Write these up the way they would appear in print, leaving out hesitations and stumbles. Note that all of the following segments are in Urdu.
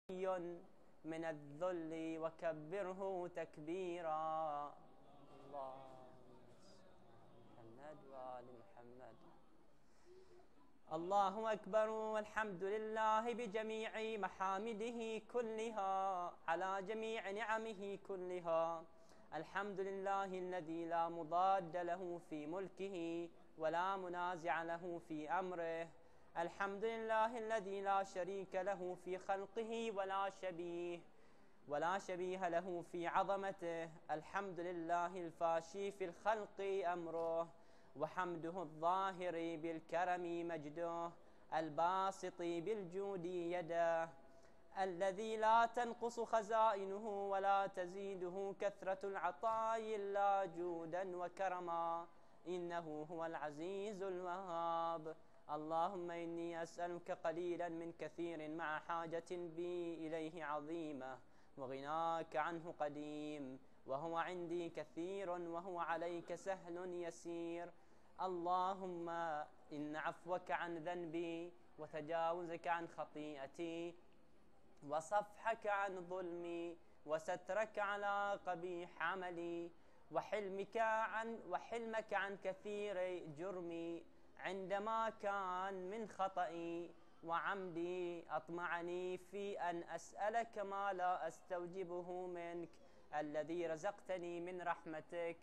من الذل وكبره تكبيرا. محمد وآل محمد. الله أكبر والحمد لله بجميع محامده كلها على جميع نعمه كلها. الحمد لله الذي لا مضاد له في ملكه ولا منازع له في أمره. الحمد لله الذي لا شريك له في خلقه ولا شبيه له في عظمته. الحمد لله الفاشي في الخلق أمره، وحمده الظاهر بالكرم مجده، الباسط بالجود يده، الذي لا تنقص خزائنه ولا تزيده كثرة العطاء إلا جودا وكرما، إنه هو العزيز الوهاب. اللهم إني أسألك قليلا من كثير مع حاجة بي إليه عظيمة، وغناك عنه قديم، وهو عندي كثير وهو عليك سهل يسير. اللهم إن عفوك عن ذنبي وتجاوزك عن خطيئتي وصفحك عن ظلمي وسترك على قبيح عملي وحلمك عن كثير جرمي، عندما كان من خطئي وعمدي أطمعني في أن أسألك ما لا أستوجبه منك، الذي رزقتني من رحمتك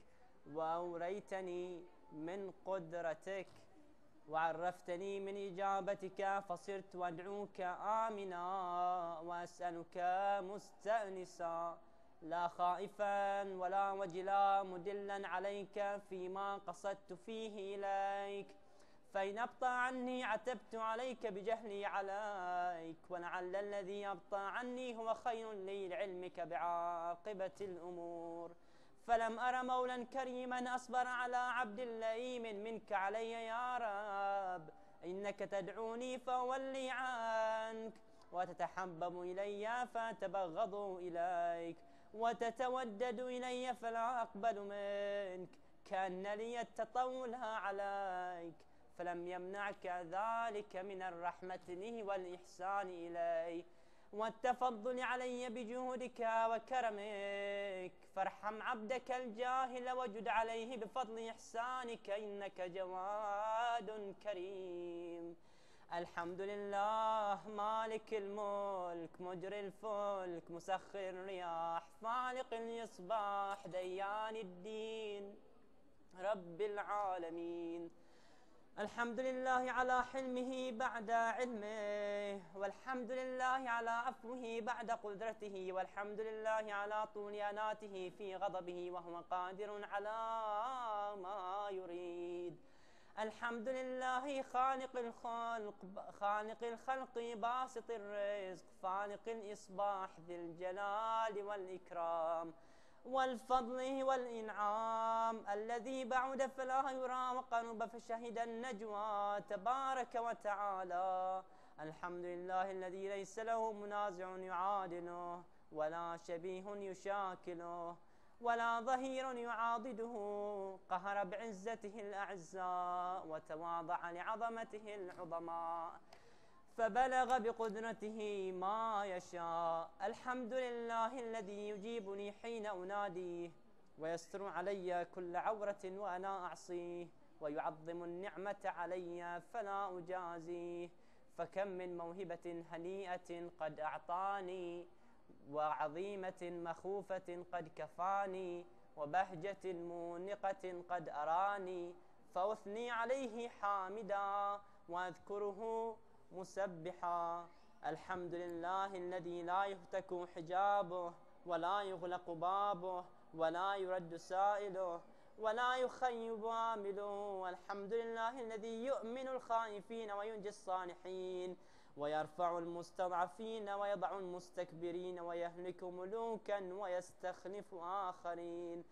وأوريتني من قدرتك وعرفتني من إجابتك، فصرت أدعوك آمنا وأسألك مستأنسا، لا خائفا ولا وجلا، مدلا عليك فيما قصدت فيه إليك. فإن أبطأ عني عتبت عليك بجهلي عليك، ولعل الذي أبطأ عني هو خير لي لعلمك بعاقبة الأمور. فلم أر مولا كريما أصبر على عبد لئيم منك علي يا رب. إنك تدعوني فأولي عنك، وتتحبب إلي فأتبغض إليك، وتتودد إلي فلا أقبل منك، كأن لي التطول عليك، فلم يمنعك ذلك من الرحمة والإحسان إلي والتفضل علي بجهودك وكرمك. فارحم عبدك الجاهل وجد عليه بفضل إحسانك، إنك جواد كريم. الحمد لله مالك الملك مجري الفلك مسخر الرياح فالق الإصباح ديان الدين رب العالمين. الحمد لله على حلمه بعد علمه، والحمد لله على عفوه بعد قدرته، والحمد لله على طول أناته في غضبه وهو قادر على ما يريد. الحمد لله خالق الخلق باسط الرزق فالق الإصباح ذي الجلال والإكرام والفضل والإنعام، الذي بعد فلا يرى وقرب فشهد النجوى تبارك وتعالى. الحمد لله الذي ليس له منازع يعادله ولا شبيه يشاكله ولا ظهير يعاضده، قهر بعزته الأعزاء وتواضع لعظمته العظماء، فبلغ بقدرته ما يشاء. الحمد لله الذي يجيبني حين أناديه، ويستر علي كل عورة وأنا أعصيه، ويعظم النعمة علي فلا أجازيه. فكم من موهبة هنيئة قد أعطاني، وعظيمة مخوفة قد كفاني، وبهجة مونقة قد أراني، فأثني عليه حامدا وأذكره مسبحا. الحمد لله الذي لا يهتك حجابه ولا يغلق بابه ولا يرد سائله ولا يخيب عامله. الحمد لله الذي يؤمن الخائفين وينجي الصالحين ويرفع المستضعفين ويضع المستكبرين ويهلك ملوكا ويستخلف آخرين.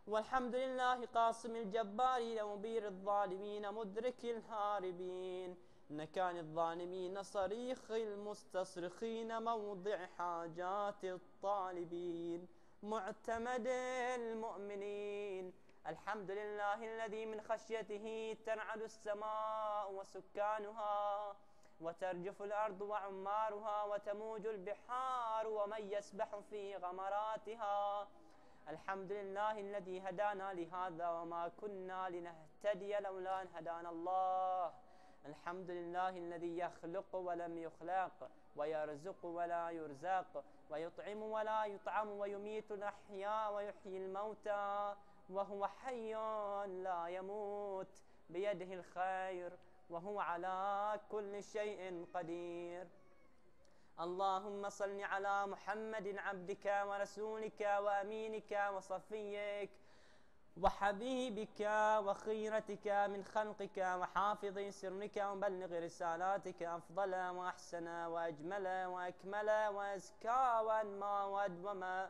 والحمد لله قاصم الجبارين مبير الظالمين مدرك الهاربين، نكال الظالمين صريخ المستصرخين موضع حاجات الطالبين معتمد المؤمنين. الحمد لله الذي من خشيته ترعد السماء وسكانها وترجف الأرض وعمارها وتموج البحار ومن يسبح في غمراتها. الحمد لله الذي هدانا لهذا وما كنا لنهتدي لولا أن هدانا الله. الحمد لله الذي يخلق ولم يخلق ويرزق ولا يرزق ويطعم ولا يطعم ويميت الأحياء ويحيي الموتى وهو حي لا يموت بيده الخير وهو على كل شيء قدير. اللهم صل على محمد عبدك ورسولك وأمينك وصفيك وحبيبك وخيرتك من خلقك وحافظ سرك ومبلغ رسالاتك أفضل وأحسن وأجمل وأكمل وأزكى وأنمى وأدوم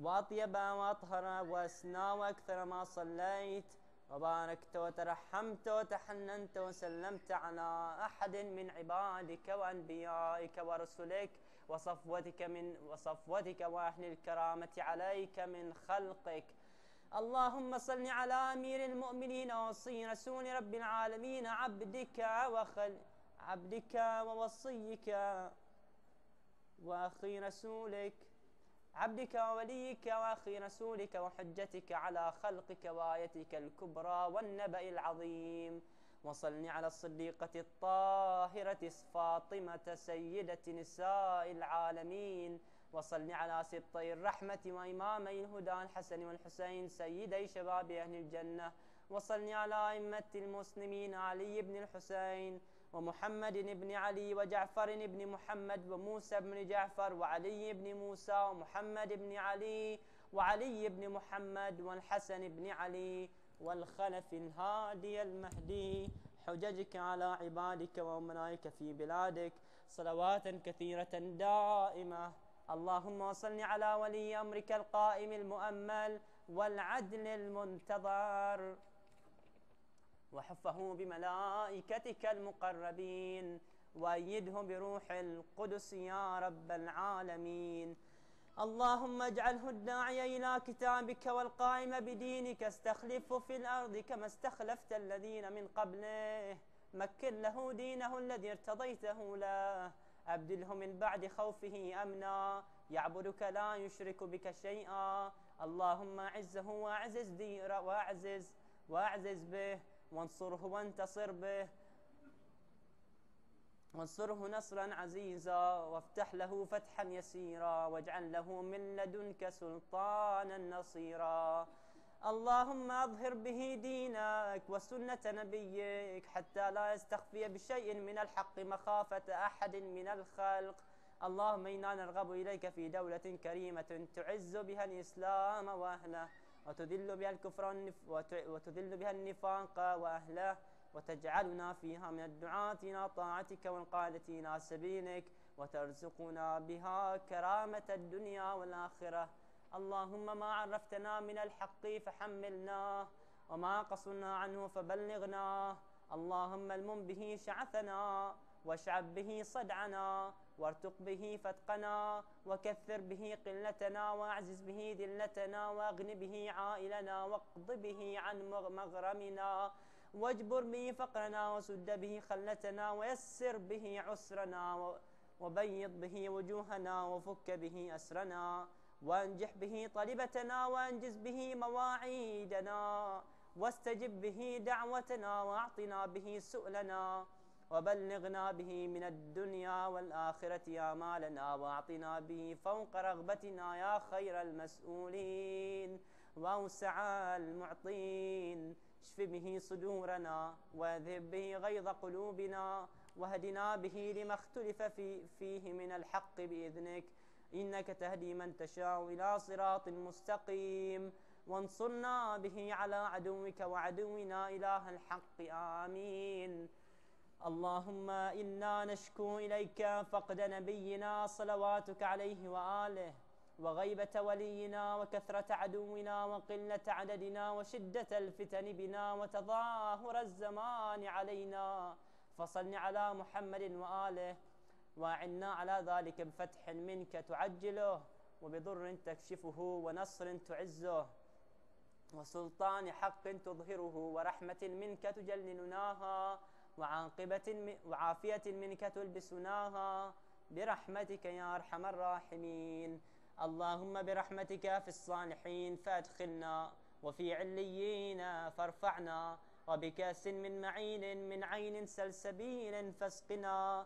وأطيب وأطهر وأسنى وأكثر ما صليت وباركت وترحمت وتحننت وسلمت على أحد من عبادك وأنبيائك ورسلك وصفوتك وأهل الكرامة عليك من خلقك. اللهم صل على أمير المؤمنين ووصي رسول رب العالمين عبدك ووصيك وأخي رسولك عبدك ووليك وأخي رسولك وحجتك على خلقك وآيتك الكبرى والنبأ العظيم. وصل على الصديقة الطاهرة فاطمة سيدة نساء العالمين. وصل على سبطي الرحمة وإمامي الهدى الحسن والحسين سيدي شباب أهل الجنة. وصل على أئمة المسلمين علي بن الحسين ومحمد بن علي وجعفر بن محمد وموسى بن جعفر وعلي بن موسى ومحمد بن علي وعلي بن محمد والحسن بن علي والخلف الهادي المهدي حججك على عبادك وأمنائك في بلادك صلوات كثيرة دائمة. اللهم صل على ولي أمرك القائم المؤمل والعدل المنتظر وحفه بملائكتك المقربين وأيده بروح القدس يا رب العالمين. اللهم اجعله الداعي إلى كتابك والقائم بدينك استخلفه في الأرض كما استخلفت الذين من قبله. مكن له دينه الذي ارتضيته له أبدله من بعد خوفه أمنا يعبدك لا يشرك بك شيئا. اللهم أعزه وأعزز به وانصره وانتصر به وانصره نصرا عزيزا وافتح له فتحا يسيرا واجعل له من لدنك سلطانا نصيرا. اللهم أظهر به دينك وسنة نبيك حتى لا يستخفي بشيء من الحق مخافة أحد من الخلق. اللهم إنا نرغب إليك في دولة كريمة تعز بها الإسلام وأهله وتذل بها الكفر وتذل بها النفاق وأهله وتجعلنا فيها من الدعاة إلى طاعتك والقادة إلى سبيلك وترزقنا بها كرامة الدنيا والآخرة. اللهم ما عرفتنا من الحق فحملناه وما قصرنا عنه فبلغناه. اللهم المم به شعثنا واشعب به صدعنا وارتق به فتقنا وكثر به قلتنا واعزز به ذلتنا واغن به عائلنا واقض به عن مغرمنا واجبر به فقرنا وسد به خلتنا ويسر به عسرنا وبيض به وجوهنا وفك به أسرنا وانجح به طلبتنا وانجز به مواعيدنا واستجب به دعوتنا واعطنا به سؤلنا وبلغنا به من الدنيا والآخرة آمالنا واعطنا به فوق رغبتنا يا خير المسؤولين وأوسع المعطين. اشف به صدورنا واذهب به غيظ قلوبنا واهدنا به لما اختلف فيه من الحق بإذنك إنك تهدي من تشاء إلى صراط مستقيم. وانصرنا به على عدوك وعدونا إله الحق آمين. اللهم إنا نشكو إليك فقد نبينا صلواتك عليه وآله وغيبة ولينا وكثرة عدونا وقلة عددنا وشدة الفتن بنا وتظاهر الزمان علينا. فصل على محمد وآله وأعنا على ذلك بفتح منك تعجله وبضر تكشفه ونصر تعزه وسلطان حق تظهره ورحمة منك تجللناها وعافية منك تلبسناها برحمتك يا أرحم الراحمين. اللهم برحمتك في الصالحين فأدخلنا، وفي عليين فارفعنا، وبكأس من معين من عين سلسبيل فاسقنا،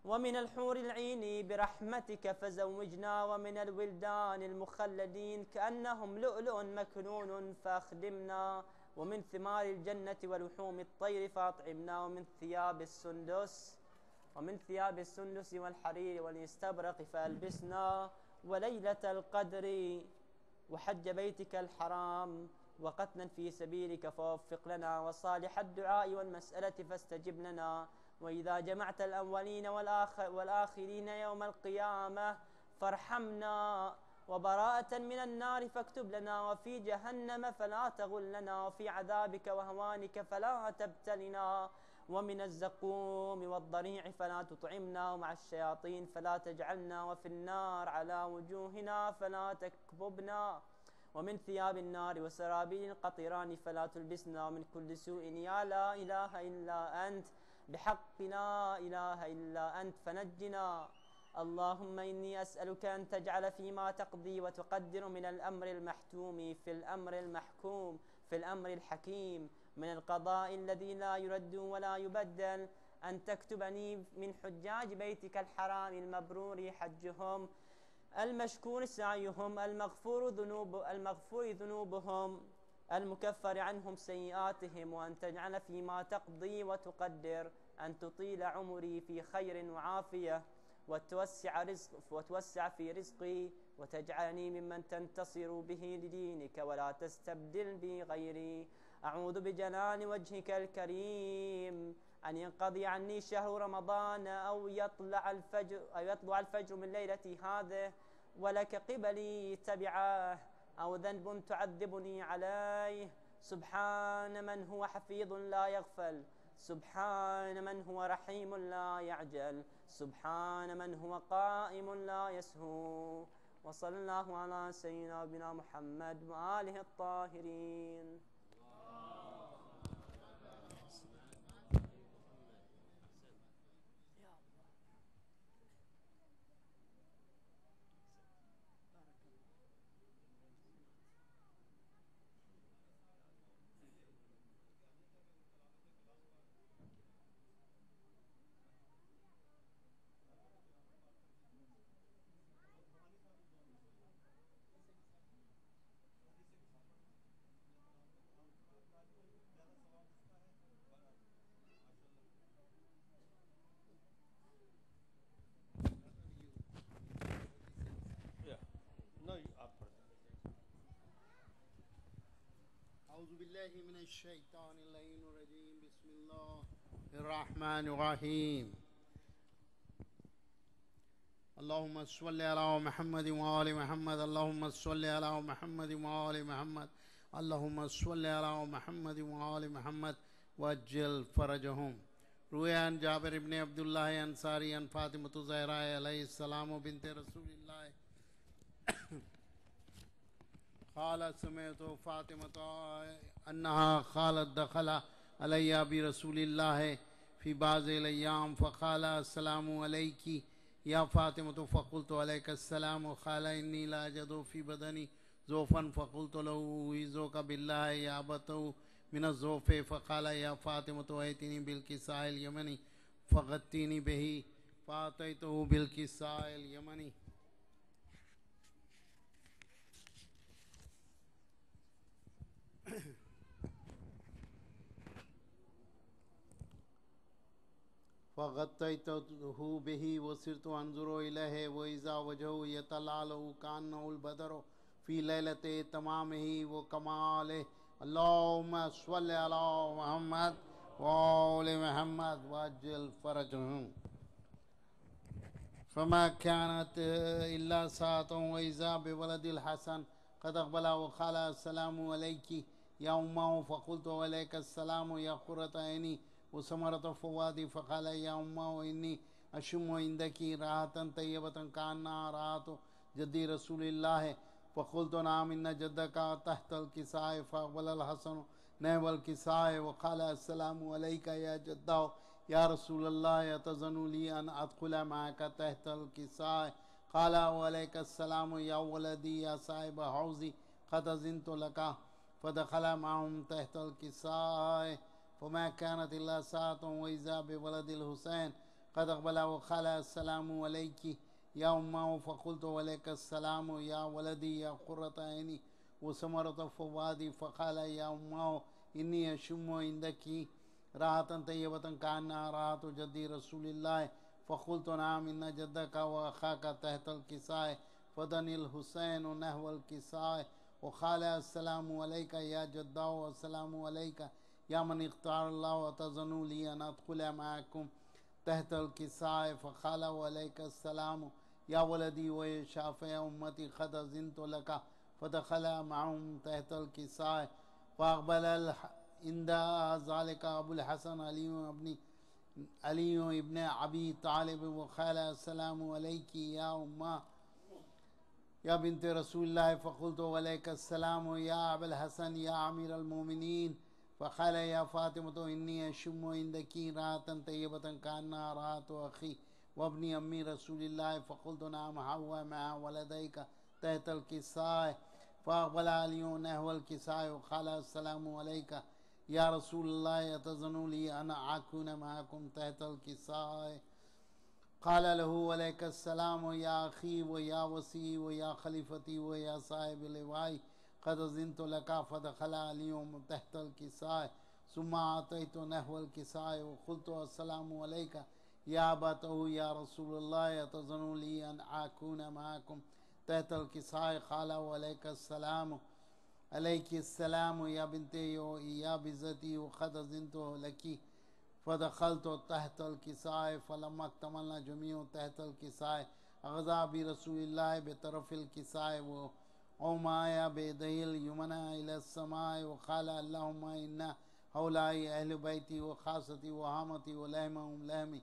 ومن الحور العين برحمتك فزوجنا، ومن الولدان المخلدين كأنهم لؤلؤ مكنون فأخدمنا، ومن ثمار الجنة ولحوم الطير فأطعمنا، ومن ثياب السندس والحرير والاستبرق فألبسنا، وليلة القدر وحج بيتك الحرام وقتلا في سبيلك فوفق لنا، وصالح الدعاء والمسألة فاستجب لنا، وإذا جمعت الأولين والآخرين يوم القيامة فارحمنا، وبراءة من النار فاكتب لنا، وفي جهنم فلا تغلنا، وفي عذابك وهوانك فلا تبتلنا، ومن الزقوم والضريع فلا تطعمنا، ومع الشياطين فلا تجعلنا، وفي النار على وجوهنا فلا تكببنا، ومن ثياب النار وسرابيل القطران فلا تلبسنا، ومن كل سوء يا لا إله إلا أنت بحق لا إله إلا أنت فنجنا. اللهم إني أسألك أن تجعل فيما تقضي وتقدر من الأمر المحتوم في الأمر المحكوم في الأمر الحكيم من القضاء الذي لا يرد ولا يبدل، أن تكتبني من حجاج بيتك الحرام المبرور حجهم، المشكور سعيهم، المغفور ذنوبهم، المكفر عنهم سيئاتهم، وأن تجعل فيما تقضي وتقدر أن تطيل عمري في خير وعافية، وتوسع في رزقي، وتجعلني ممن تنتصر به لدينك ولا تستبدل بي غيري. أعوذ بجلال وجهك الكريم أن ينقضي عني شهر رمضان أو يطلع الفجر من ليلتي هذه ولك قبلي تبعاه، أو ذنب تعذبني عليه. سبحان من هو حفيظ لا يغفل، سبحان من هو رحيم لا يعجل، سبحان من هو قائم لا يسهو. وصلى الله على سيدنا وبنا محمد وآله الطاهرين. أعوذ بالله من الشيطان اللعين الرجيم. بسم الله الرحمن الرحيم. اللهم صل على محمد وآل محمد، اللهم صل على محمد وآل محمد، اللهم صل على محمد وآل محمد وعجل فرجهم. روي عن جابر بن عبد الله انصاری عن فاطمة الزهراء علیہ السلام بنت رسول الله قالت سمعت فاطمة أنها قالت دخل علي برسول الله في بعض الأيام فقال السلام عليك يا فاطمة، فقلت عليك السلام، وقال إني لا أجد في بدني زوفا، فقلت له أعيذك بالله يا أبته من الزوف، فقال يا فاطمة أيتني بالكساء اليمني فغطيني به، فأعطيته بالكساء اليمني. فغطيته به وصرت أنظر إليه وإذا وجهه يتلألأ كأنه البدر في ليلة تمامه وكماله. اللهم صل على محمد وآل محمد وعجل فرجهم. فما كانت إلا ساعة وإذا بولد الحسن قد أقبل وقال السلام عليك يا أمه، فقلت عليك السلام يا قرة عيني وثمرة فؤادي، فقال يا أمه إني أشم عندك رائحة طيبة كأنها رائحة جدي رسول الله، فقلت نعم إن جدك تحت الكساء، فأقبل الحسن نحو الكساء وقال السلام عليك يا جده یا رسول اللہ اتذن لی ان ادخل معک تحت الکساء قال وعلیک السلام یا ولدی یا صاحب حوضی قد اذنت لک فدخل معهم تحت الكساء فما كانت إلا ساعة وإذا بولد الحسين قد أقبل وقال السلام عليك يا أمه فقلت وعليك السلام يا ولدي يا قرة عيني وثمرة فؤادي فقال يا أمه إني أشم عندك راحة طيبة كأنها راحة جدي رسول الله فقلت نعم إن جدك وأخاك تحت الكساء فدني الحسين نحو الكساء وقال السلام عليك يا جدا والسلام عليك يا من اختار الله وتظنوا لي أن أدخل معكم تحت الكساء فقال وعليك السلام يا ولدي ويا شافع أمتي قد أذنت لك فدخل معهم تحت الكساء فأقبل عند ذلك أبو الحسن علي ابن أبي طالب وقال السلام عليك يا أمه يا بنت رسول الله فقلت وعليك السلام يا أبا الحسن يا أمير المؤمنين فقال يا فاطمة إني أشم عندك راحة طيبة كأنها راحة أخي وابن أمي رسول الله فقلت نعم هو مع ولديك تحت الكساء فأقبل علي نحو الكساء وقال السلام عليك يا رسول الله أتظن لي أن أكون معكم تحت الكساء قال له عليك السلام يا أخي ويا وصي ويا خليفتي ويا صاحب اللواء قد أذنت لك فدخل علي تحت الكساء ثم أعطيت نحو الكساء وقلت السلام عليك يا أبته يا رسول الله أتظن لي أن أكون معكم تحت الكساء قال وعليك السلام عليك السلام يا بنتي يا بزتي وقد أذنت لك فدخلت تحت الكساء فلما اكتملنا جميع تحت الكساء أغزى برسول الله بطرف الكساء وأومايا بيديه اليمنى إلى السماء وقال اللهم إن هؤلاء أهل بيتي وخاصتي وهامتي ولحمهم لحمي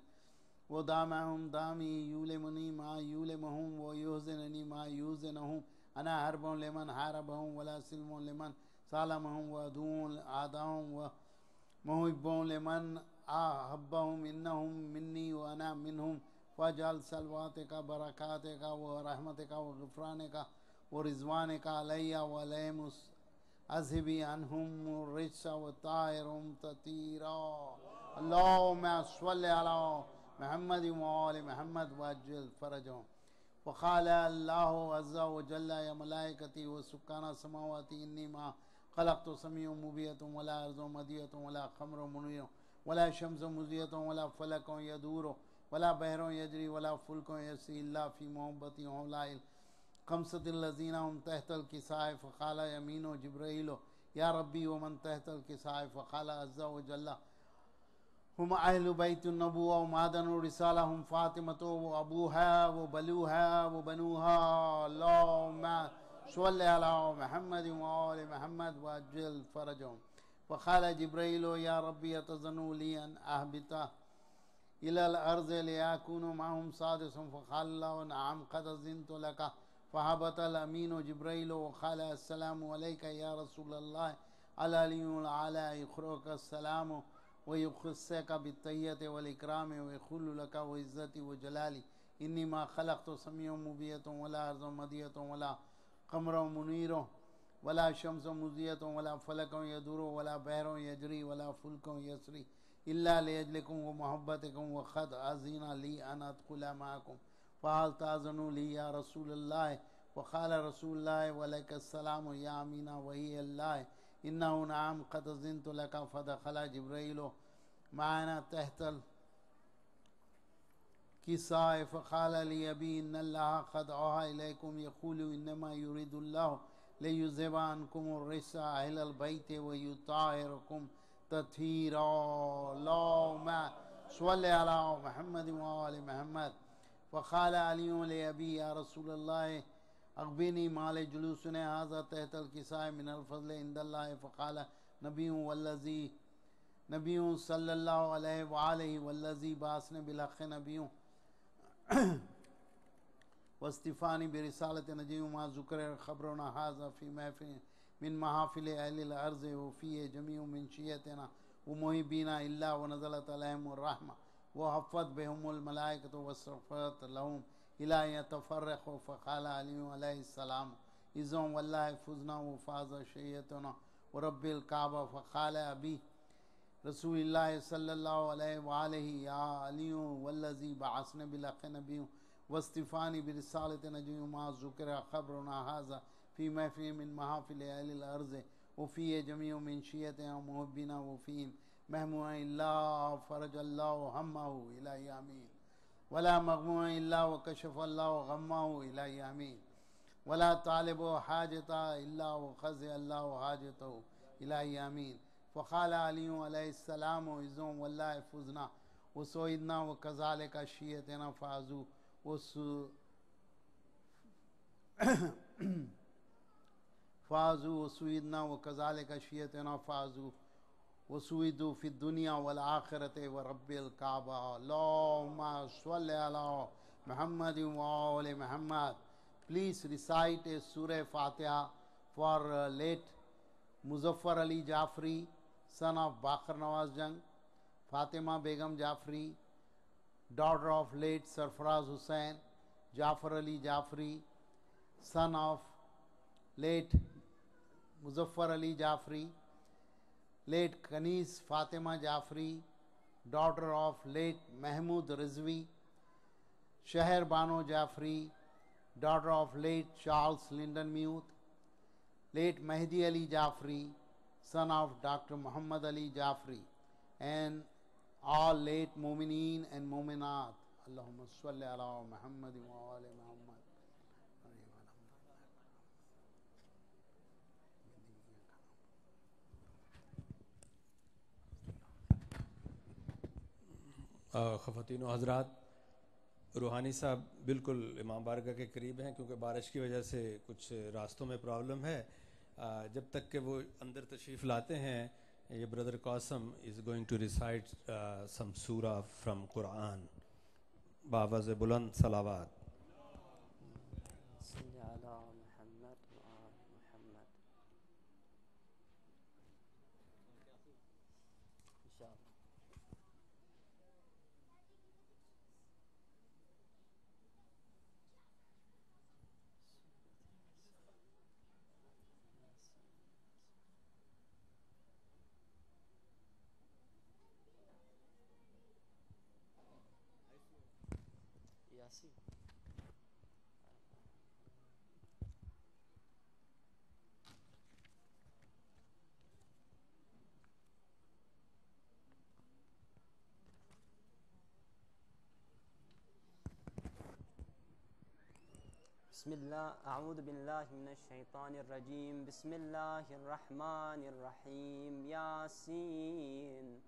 ودامهم دامي يولمني ما يولمهم ويحزنني ما يحزنهم أنا حرب لمن حاربهم ولا سلم لمن سالمهم وعدو أعداهم ومحب لمن أحبهم إنهم مني وأنا منهم واجعل صلواتك بركاتك ورحمتك وغفرانك ورضوانك علي وعليهم أذهبي عنهم الرجس وطاهرهم تطهيرا اللهم صل على محمد وآل محمد وعجل فرجهم وقال الله عز وجل يا ملائكتي وسكان السماوات إني ما خلقت سميع مبيت ولا أرض مدية ولا خمر منير ولا شمس مزية ولا فلك يدور ولا بحر يجري ولا فلك يسري إلا في محبتي هؤلاء خمسة الذين هم تحت الكساء فقال يمين جبريل يا ربي ومن تحت الكساء فقال عز وجل هم أهل بيت النبوة ومعدن الرسالة هم فاطمة وأبوها وبلوها وبنوها اللهم صل على محمد وآل محمد وعجل فرجهم فقال جبريل يا ربي أتظن لي أن أهبط إلى الأرض ليكون معهم سادس فقال الله نعم قد أذنت لك فهبط الأمين جبريل وقال السلام عليك يا رسول الله على العلى يخرج السلام ويخصك بالتحية والإكرام ويقول لك وعزتي وجلالي إني ما خلقت سميع مبية ولا أرض مدية ولا قمر منير ولا شمس مزية ولا فلك يدور ولا بحر يجري ولا فلك يسري إلا لأجلكم ومحبتكم وقد أذن لي أن أدخل معكم فهل تأذن لي يا رسول الله وقال رسول الله وعليك السلام يا أمينة وهي الله إنه نعم قد أذنت لك فدخل جبريل معنا تحت الكساء فقال لي أبي إن الله قد أوحى إليكم يقول إنما يريد الله ليذهب عنكم الرجس أهل البيت ويطهركم تطهيرا اللهم صل على محمد وآل محمد فقال علي لأبي يا رسول الله أخبرني ما لجلوسنا هذا تحت الكساء من الفضل عند الله فقال نبي والذي نبي صلى الله عليه وآله والذي بعثنا بالحق نبي واستفاني برسالة نجي ما ذكر خبرنا هذا في محفل من محافل أهل الأرض وفيه جميع من شيعتنا ومحبين إلا ونزلت عليهم الرحمة وحفت بهم الملائكة واستغفرت لهم إلى أن يتفرقوا. فقال علي عليه السلام إذن والله فزنا وفاز شيئتنا ورب الكعبة. فقال أبي رسول الله صلى الله عليه وآله يا علي والذي بعثني بالحق نبي واصطفاني برسالة نجي ما ذكر خبرنا هذا في محفل من محافل أهل الأرض وفيه جميع من شيعتنا ومحبنا وفيهم مهموما إلا فرج الله همه إلى يامين ولا مغموما إلا وكشف الله غمه إلى يامين ولا طالب حاجة إلا وخزي الله حاجته إلى يامين. فقال علي عليه السلام إذن والله فزنا وسويدنا وكذلك شيعتنا فازوا فازوا وسويدنا وكذلك شيعتنا فازوا وسويدوا في الدنيا والآخرة ورب الكعبة. اللهم صل على محمد وآل محمد. Please recite a Surah Fatiha for late Muzaffar Ali Jafri, son of Bakr Nawaz Jang, Fatima Begum Jafri, daughter of late Sarfaraz Hussain, Jafar Ali Jafri, son of late Muzaffar Ali Jafri, late Kanis Fatima Jafri, daughter of late Mahmud Rizvi, Shahar Bano Jafri, daughter of late Charles Lyndon Muth, late Mahdi Ali Jafri, son of Dr. Muhammad Ali Jafri, and all late Mu'mineen and Mu'minat. Allahumma salli ala Muhammad wa ali Muhammad. خواتین و حضرات، روحانی صاحب بالکل امام بارگاہ کے قریب ہیں کیونکہ بارش کی وجہ سے کچھ راستوں میں پرابلم ہے. جب تک کہ وہ اندر تشریف لاتے ہیں، یہ brother Qasim is going to recite some سورہ فرام قرآن بآواز بلند. صلوات. صلی علی محمد و آل محمد. انشاءاللہ. یاسین. بسم اللہ اعوذ باللہ من الشیطان الرجیم. بسم اللہ الرحمن الرحیم. یاسین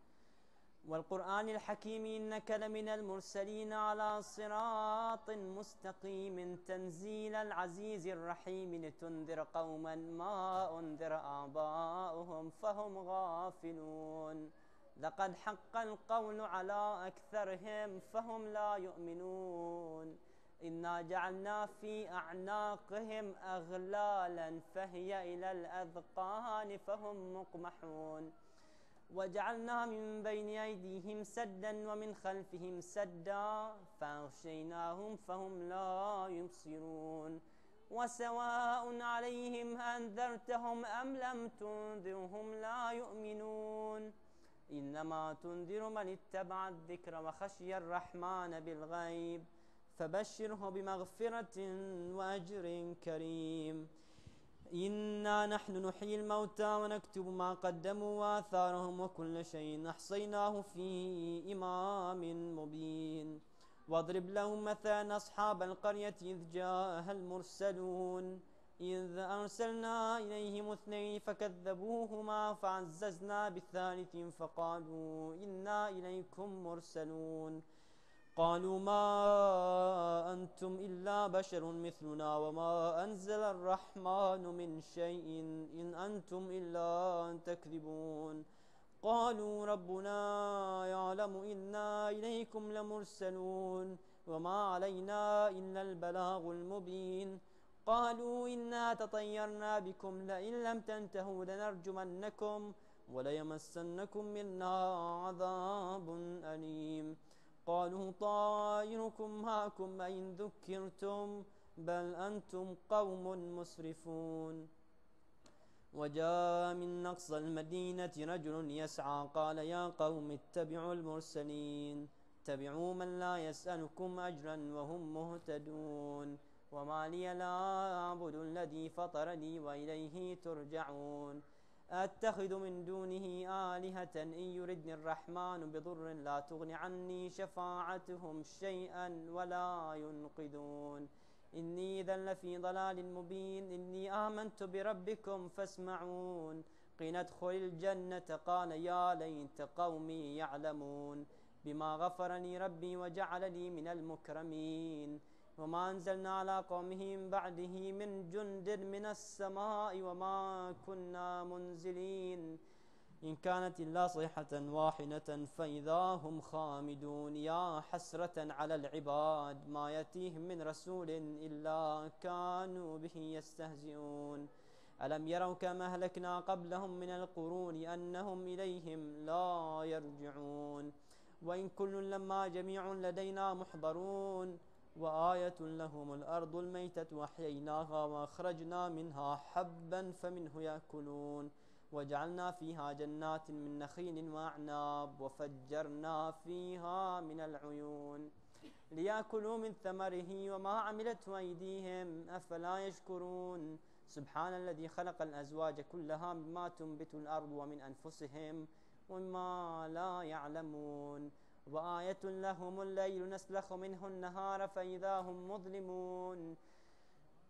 والقرآن الحکیم انک لمن المرسلین علی صراط مستقیم تنزیل العزیز الرحیم لتنذر قوما ما انذر آباؤهم فهم غافلون لقد حق القول على أكثرهم فهم لا يؤمنون إنا جعلنا في أعناقهم أغلالا فهي إلى الأذقان فهم مقمحون وجعلنا من بين أيديهم سدا ومن خلفهم سدا فأغشيناهم فهم لا يبصرون وسواء عليهم أنذرتهم أم لم تنذرهم لا يؤمنون إنما تنذر من اتبع الذكر وخشي الرحمن بالغيب فبشره بمغفرة وأجر كريم. إنا نحن نحيي الموتى ونكتب ما قدموا وآثارهم وكل شيء أحصيناه في إمام مبين. واضرب لهم مثلا أصحاب القرية إذ جاءها المرسلون إذ أرسلنا إليهم اثنين فكذبوهما فعززنا بالثالث فقالوا إنا إليكم مرسلون قالوا ما أنتم إلا بشر مثلنا وما أنزل الرحمن من شيء إن أنتم إلا تكذبون قالوا ربنا يعلم إنا إليكم لمرسلون وما علينا إلا البلاغ المبين قالوا إنا تطيرنا بكم لئن لم تنتهوا لنرجمنكم وَلَيَمَسَّنَّكُم مِّنَّا عَذَابٌ أَلِيمٌ قالوا طائركم معكم أئن ذكرتم بل أنتم قوم مسرفون وجاء من أقصى المدينة رجل يسعى قال يا قوم اتبعوا المرسلين اتبعوا من لا يسألكم أجرا وهم مهتدون وما لي لا أعبد الذي فطرني وإليه ترجعون أتخذ من دونه آلهة إن يردني الرحمن بضر لا تغن عني شفاعتهم شيئا ولا ينقذون إني إذا لفي ضلال مبين إني آمنت بربكم فاسمعون قيل ادخل الجنة قال يا ليت قومي يعلمون بما غفرني ربي وجعلني من المكرمين وما أنزلنا على قومه من بعده من جند من السماء وما كنا منزلين إن كانت إلا صيحة واحدة فإذا هم خامدون يا حسرة على العباد ما يأتيهم من رسول إلا كانوا به يستهزئون ألم يروا كما أهلكنا قبلهم من القرون أنهم إليهم لا يرجعون وإن كل لما جميع لدينا محضرون وآية لهم الأرض الميتة وأحييناها وأخرجنا منها حبا فمنه يأكلون وجعلنا فيها جنات من نخيل وأعناب وفجرنا فيها من العيون ليأكلوا من ثمره وما عملته أيديهم أفلا يشكرون سبحان الذي خلق الأزواج كلها مما تنبت الأرض ومن أنفسهم وما لا يعلمون وآية لهم الليل نسلخ منه النهار فإذا هم مظلمون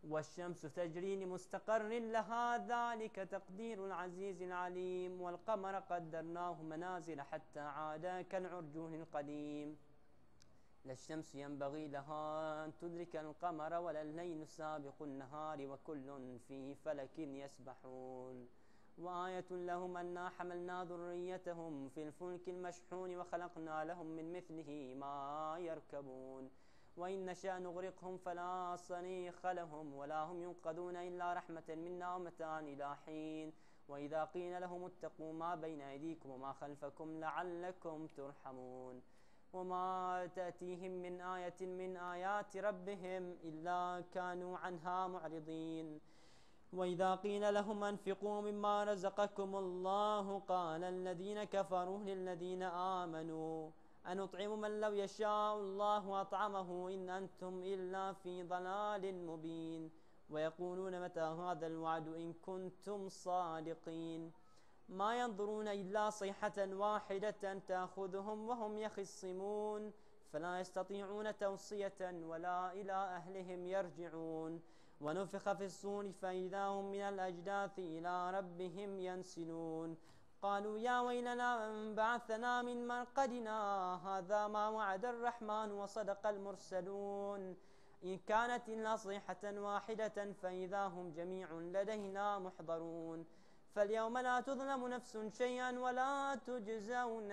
والشمس تجري لمستقر لها ذلك تقدير العزيز العليم والقمر قدرناه منازل حتى عاد كالعرجون القديم لا الشمس ينبغي لها أن تدرك القمر ولا الليل سابق النهار وكل في فلك يسبحون وآية لهم أنا حملنا ذريتهم في الفلك المشحون وخلقنا لهم من مثله ما يركبون وإن نشأ نغرقهم فلا صريخ لهم ولا هم ينقذون إلا رحمة منا ومتاعا إلى حين وإذا قيل لهم اتقوا ما بين أيديكم وما خلفكم لعلكم ترحمون وما تأتيهم من آية من آيات ربهم إلا كانوا عنها معرضين وإذا قيل لهم أنفقوا مما رزقكم الله قال الذين كفروا للذين آمنوا أنطعم من لو يشاء الله أطعمه إن أنتم إلا في ضلال مبين ويقولون متى هذا الوعد إن كنتم صادقين ما ينظرون إلا صيحة واحدة تأخذهم وهم يخصمون فلا يستطيعون توصية ولا إلى أهلهم يرجعون ونفخ في الصور فإذا هم من الأجداث إلى ربهم ينسلون قالوا يا ويلنا من بعثنا من مرقدنا هذا ما وعد الرحمن وصدق المرسلون إن كانت إلا صيحة واحدة فإذا هم جميع لدينا محضرون فاليوم لا تظلم نفس شيئا ولا تجزون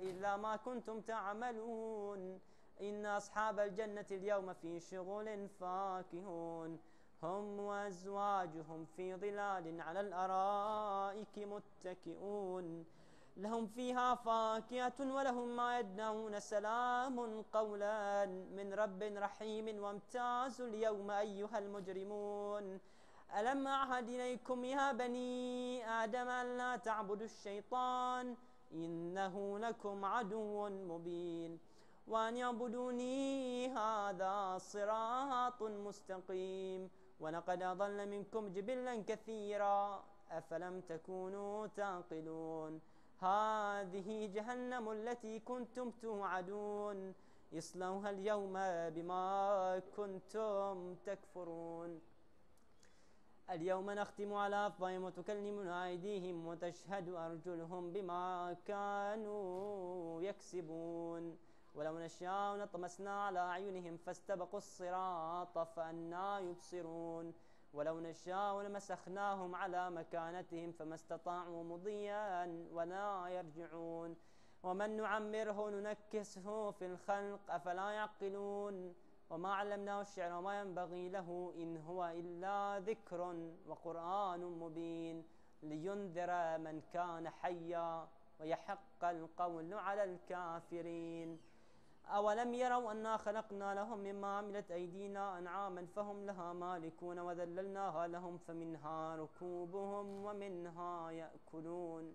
إلا ما كنتم تعملون إن أصحاب الجنة اليوم في شغل فاكهون هم وأزواجهم في ظلال على الأرائك متكئون لهم فيها فاكهة ولهم ما يدعون سلام قولا من رب رحيم وامتازوا اليوم أيها المجرمون ألم أعهد إليكم يا بني آدم أن لا تعبدوا الشيطان إنه لكم عدو مبين وأن يعبدوني هذا صراط مستقيم ولقد أضل منكم جبلا كثيرا أفلم تكونوا تعقلون هذه جهنم التي كنتم توعدون اصلوها اليوم بما كنتم تكفرون اليوم نختم على أفواههم وتكلمنا أيديهم وتشهد أرجلهم بما كانوا يكسبون ولو نشاء لطمسنا على أعينهم فاستبقوا الصراط فأنى يبصرون ولو نشاء لمسخناهم على مكانتهم فما استطاعوا مضيا ولا يرجعون ومن نعمره ننكسه في الخلق أفلا يعقلون وما علمناه الشعر وما ينبغي له إن هو إلا ذكر وقرآن مبين لينذر من كان حيا ويحق القول على الكافرين. أولم يروا أنا خلقنا لهم مما عملت أيدينا أنعاما فهم لها مالكون وذللناها لهم فمنها ركوبهم ومنها يأكلون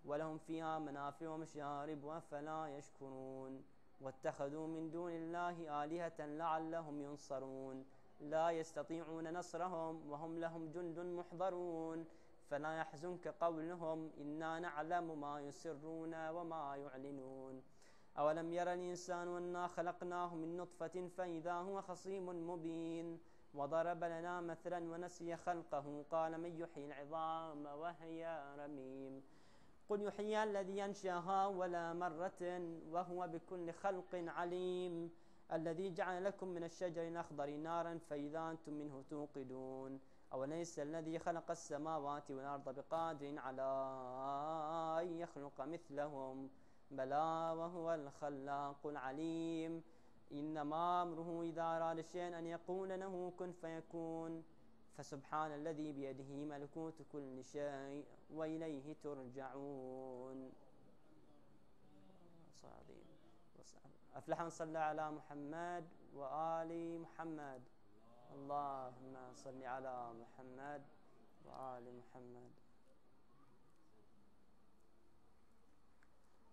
ولهم فيها منافع ومشارب أفلا يشكرون. واتخذوا من دون الله آلهة لعلهم ينصرون لا يستطيعون نصرهم وهم لهم جند محضرون. فلا يحزنك قولهم إنا نعلم ما يسرون وما يعلنون. أولم ير الإنسان أنا خلقناه من نطفة فإذا هو خصيم مبين وضرب لنا مثلا ونسي خلقه قال من يحيي العظام وهي رميم. قل يحيي الذي أنشأها أول مرة وهو بكل خلق عليم. الذي جعل لكم من الشجر الأخضر نارا فإذا أنتم منه توقدون. أوليس الذي خلق السماوات والأرض بقادر على أن يخلق مثلهم بلى وهو الخلاق العليم. إنما أمره إذا أراد شيئا أن يقول له كن فيكون. فسبحان الذي بيده ملكوت كل شيء وإليه ترجعون. أفلح من صلى على محمد وآل محمد. اللهم صل على محمد وآل محمد.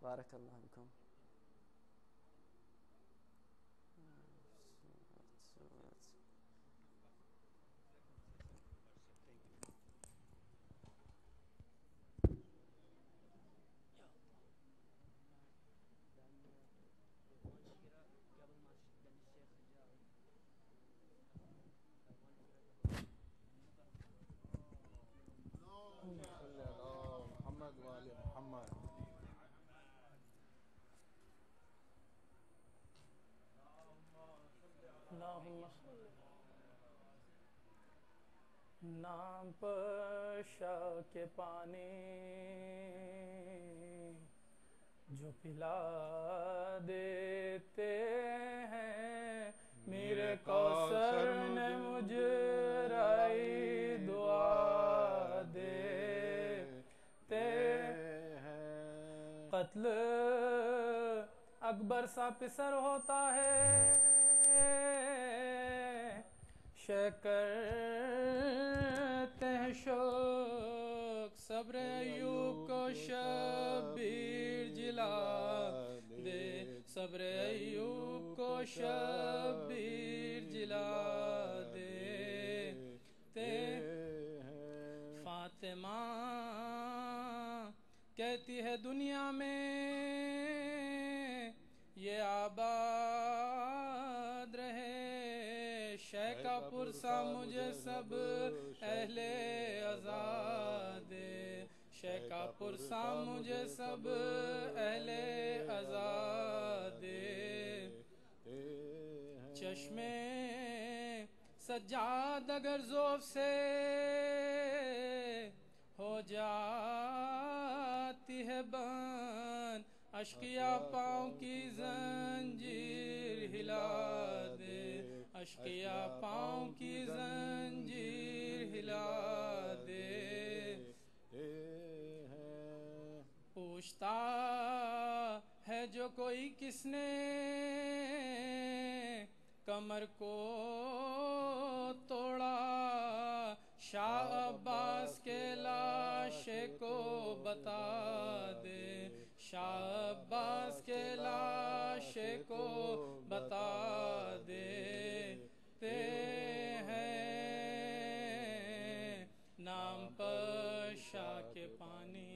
بارك الله بكم. نام پشا کے پانی جو پلا دیتے ہیں میرے کوثر نے مجرائی دعا دیتے ہیں. قتل اکبر سا پسر ہوتا ہے کرتے ہیں شوق صبر ایوب کو شبیر جلا دے. صبر ایوب کو شبیر جلا دے. فاطمہ کہتی ہے دنیا میں یہ آباد رہے. شیخ کا پرسا مجھے سب اہل آزاد. شیخ کا پرسا مجھے سب اہل آزاد. چشمے سجاد اگر ذوف سے ہو جاتی ہے بند اشقیا پاؤں کی زنجیر ہلا دے. اشقیا پاؤں کی زنجیر ہلا دے. پوچھتا ہے جو کوئی کس نے کمر کو توڑا شاہ عباس کے لاشے کو بتا دے. شاہ عباس کے لاشے کو بتا دیتے ہیں نام پشا کے پانی.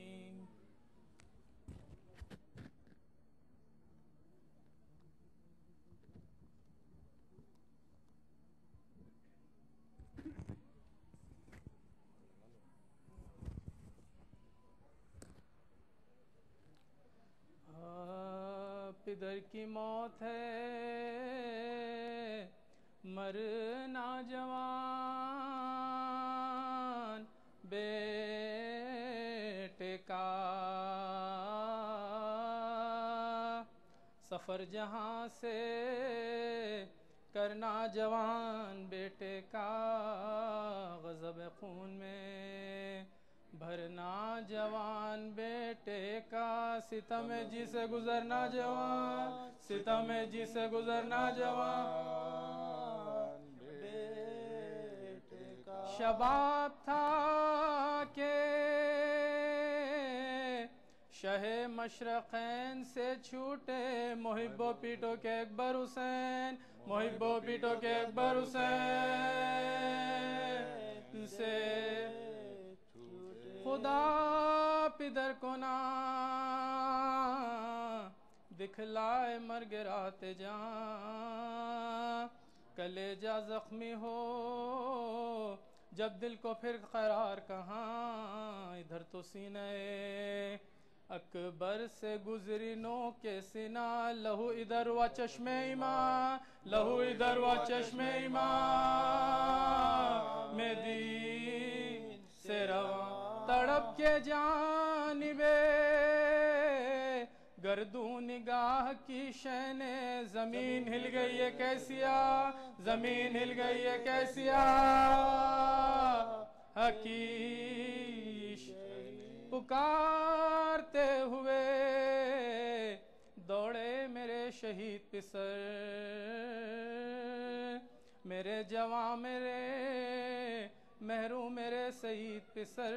پدر کی موت ہے مرنا جوان بیٹے کا سفر جہاں سے کرنا جوان بیٹے کا غضب خون میں بھرنا جوان بیٹے کا ستم جسے گزرنا جوان ستم جسے گزرنا جوان شباب تھا کہ شہ مشرقین سے چھوٹے محب و پیٹو کے اکبر حسین محب و پیٹو کے اکبر حسین سے خدا پدر کو نہ دکھلائے مرگ رات جان کلیجہ زخمی ہو جب دل کو پھر قرار کہاں ادھر تو سینے اکبر سے گزری نو کے سینہ لہو ادھر و چشم ایمان لہو ادھر و چشم ایمان میں دین سے رواں تڑپ کے جانبے گردوں نگاہ کی شینے زمین ہل گئی ہے کیسیا زمین ہل گئی ہے کیسیا حقیش پکارتے ہوئے دوڑے میرے شہید پسر میرے جوان میرے محروم میرے سعید پسر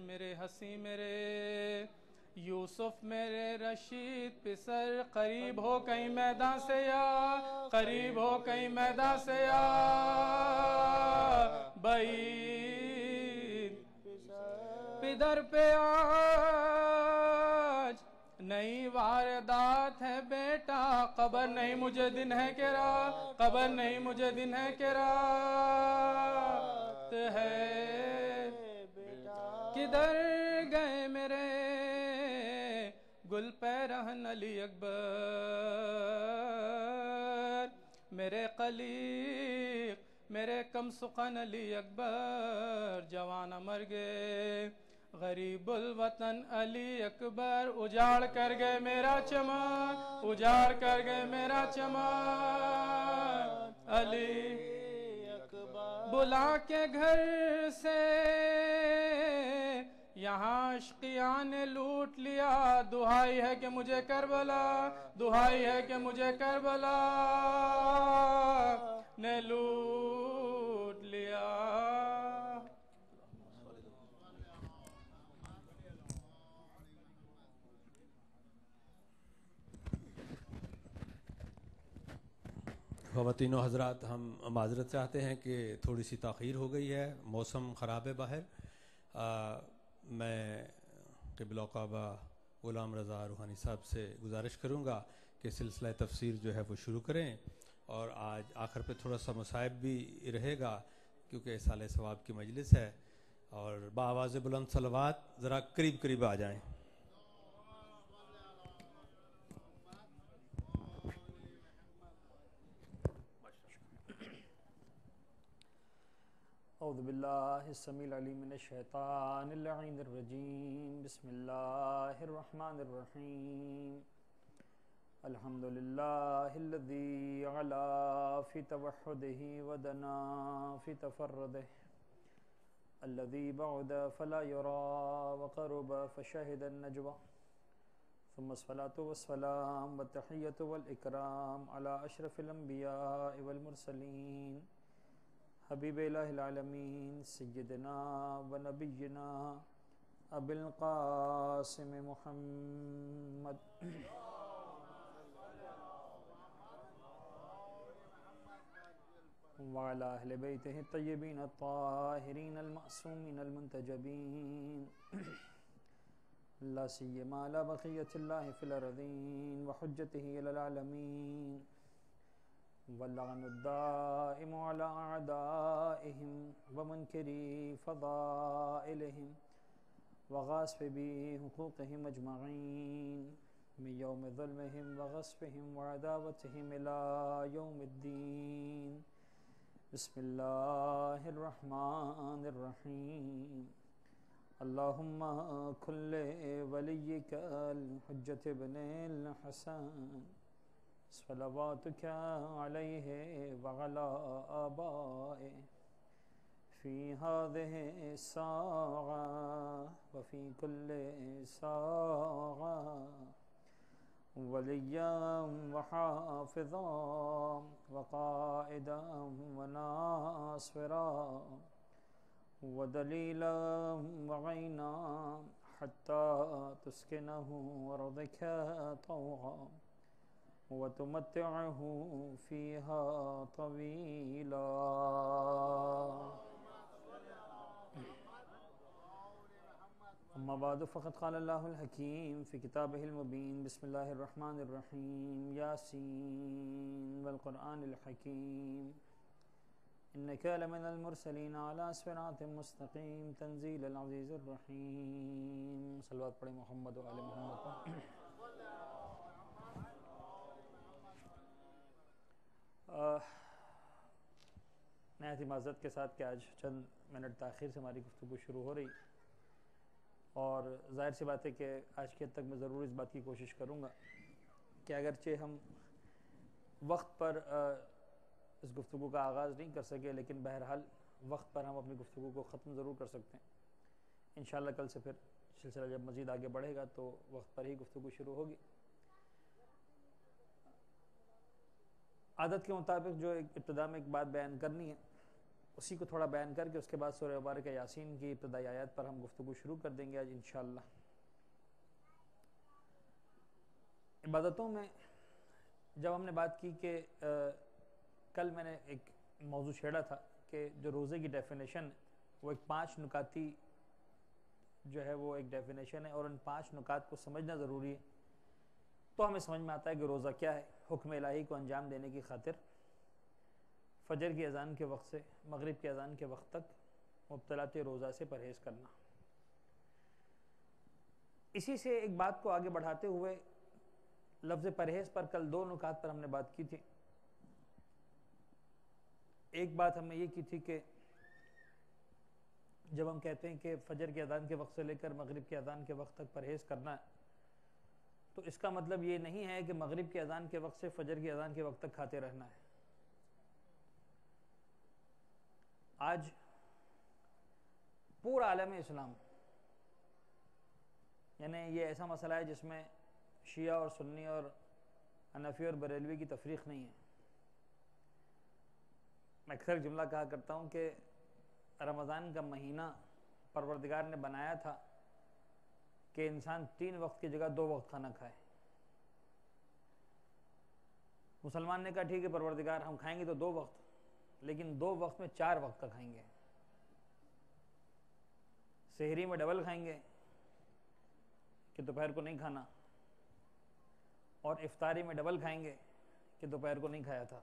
میرے حسین میرے یوسف میرے رشید پسر قریب ہو کہیں میدان سے یا قریب ہو کہیں میدان سے یا بعید پدر پہ آج نئی واردات ہے بیٹا قبر نہیں مجھے دن ہے کہ رات قبر نہیں مجھے دن ہے کہ رات ہے کدھر گئے میرے گل پیرہن علی اکبر میرے قلیق میرے کم سخن علی اکبر جوان مر گئے غریب الوطن علی اکبر اجاڑ کر گئے میرا چمن اجاڑ کر گئے میرا چمن علی اکبر بلا کے گھر سے یہاں عشقیان نے لوٹ لیا دہائی ہے کہ مجھے کربلا دہائی ہے کہ مجھے کربلا نے لوٹ لیا خواتین و حضرات ہم معذرت چاہتے ہیں کہ تھوڑی سی تاخیر ہو گئی ہے موسم خراب ہے باہر میں قبلہ کعبہ غلام رضا روحانی صاحب سے گزارش کروں گا کہ سلسلہ تفسیر جو ہے وہ شروع کریں اور آج آخر پہ تھوڑا سا مصائب بھی رہے گا کیونکہ سال ثواب کی مجلس ہے اور بآواز بلند صلوات ذرا قریب قریب آ جائیں اعوذ باللہ السمیع العلیم من الشیطان اللعین الرجیم بسم اللہ الرحمن الرحیم الحمدللہ الذی علا فی توحدہ ودنا فی تفردہ الذی بعد فلا یرا وقرب فشہد النجوى ثم الصلاة والسلام والتحیة والاکرام علی اشرف الانبیاء والمرسلین حبیب الہ العالمین سیدنا و نبینا ابی القاسم محمد وعلی اہل بیتہ الطیبین الطاہرین المعصومین المنتجبین لا سیما لا بقیت اللہ فی الارضین وحجتہ علی العالمین واللعن الدائم على أعدائهم ومنكري فضائلهم وغاصبي حقوقهم أجمعين من يوم ظلمهم وغصبهم وعداوتهم إلى يوم الدين بسم الله الرحمن الرحيم اللهم كن لوليك الحجة ابن الحسن صلواتك عليه وعلى آبائه في فی هذه الساعة وفی کل ساعة ولیا وحافظا وقائدا وناصرا ودلیلا وعینا حتی تسکنہ ارضک طوعا وتمتعه فيها طويلا. اما بعد فقد قال الله الحكيم في كتابه المبين بسم الله الرحمن الرحيم ياسين والقرآن الحكيم إنك لمن المرسلين على صراط مستقيم تنزيل العزيز الرحيم. صلوات پڑھیں محمد و آل محمد پر. نہایت ہی معذرت کے ساتھ کہ آج چند منٹ تاخیر سے ہماری گفتگو شروع ہو رہی، اور ظاہر سی بات ہے کہ آج کے حد تک میں ضرور اس بات کی کوشش کروں گا کہ اگرچہ ہم وقت پر اس گفتگو کا آغاز نہیں کر سکے، لیکن بہرحال وقت پر ہم اپنی گفتگو کو ختم ضرور کر سکتے ہیں. انشاءاللہ کل سے پھر سلسلہ جب مزید آگے بڑھے گا تو وقت پر ہی گفتگو شروع ہوگی. عادت کے مطابق جو ابتدا میں ایک بات بیان کرنی ہے اسی کو تھوڑا بیان کر کے اس کے بعد سورہ مبارکہ یاسین کی ابتدائی آیات پر ہم گفتگو شروع کر دیں گے آج انشاءاللہ. عبادتوں میں جب ہم نے بات کی کہ کل میں نے ایک موضوع چھیڑا تھا کہ جو روزے کی ڈیفینیشن وہ ایک 5 نکاتی جو ہے وہ ایک ڈیفینیشن ہے، اور ان 5 نکات کو سمجھنا ضروری ہے تو ہمیں سمجھ میں آتا ہے کہ روزہ کیا ہے. حکم الہی کو انجام دینے کی خاطر فجر کی اذان کے وقت سے مغرب کی اذان کے وقت تک مبتلات روزہ سے پرہیز کرنا. اسی سے ایک بات کو آگے بڑھاتے ہوئے لفظ پرہیز پر کل 2 نکات پر ہم نے بات کی تھی. ایک بات ہم نے یہ کی تھی کہ جب ہم کہتے ہیں کہ فجر کی اذان کے وقت سے لے کر مغرب کی اذان کے وقت تک پرہیز کرنا ہے تو اس کا مطلب یہ نہیں ہے کہ مغرب کی اذان کے وقت سے فجر کی اذان کے وقت تک کھاتے رہنا ہے. آج پورا عالم اسلام یعنی یہ ایسا مسئلہ ہے جس میں شیعہ اور سنی اور حنفی اور بریلوی کی تفریق نہیں ہے. میں اکثر جملہ کہا کرتا ہوں کہ رمضان کا مہینہ پروردگار نے بنایا تھا کہ انسان 3 وقت کی جگہ 2 وقت کھانا کھائے. مسلمان نے کہا ٹھیک ہے پروردگار ہم کھائیں گے تو 2 وقت، لیکن 2 وقت میں 4 وقت کا کھائیں گے. سحری میں ڈبل کھائیں گے کہ دوپہر کو نہیں کھانا، اور افطاری میں ڈبل کھائیں گے کہ دوپہر کو نہیں کھایا تھا.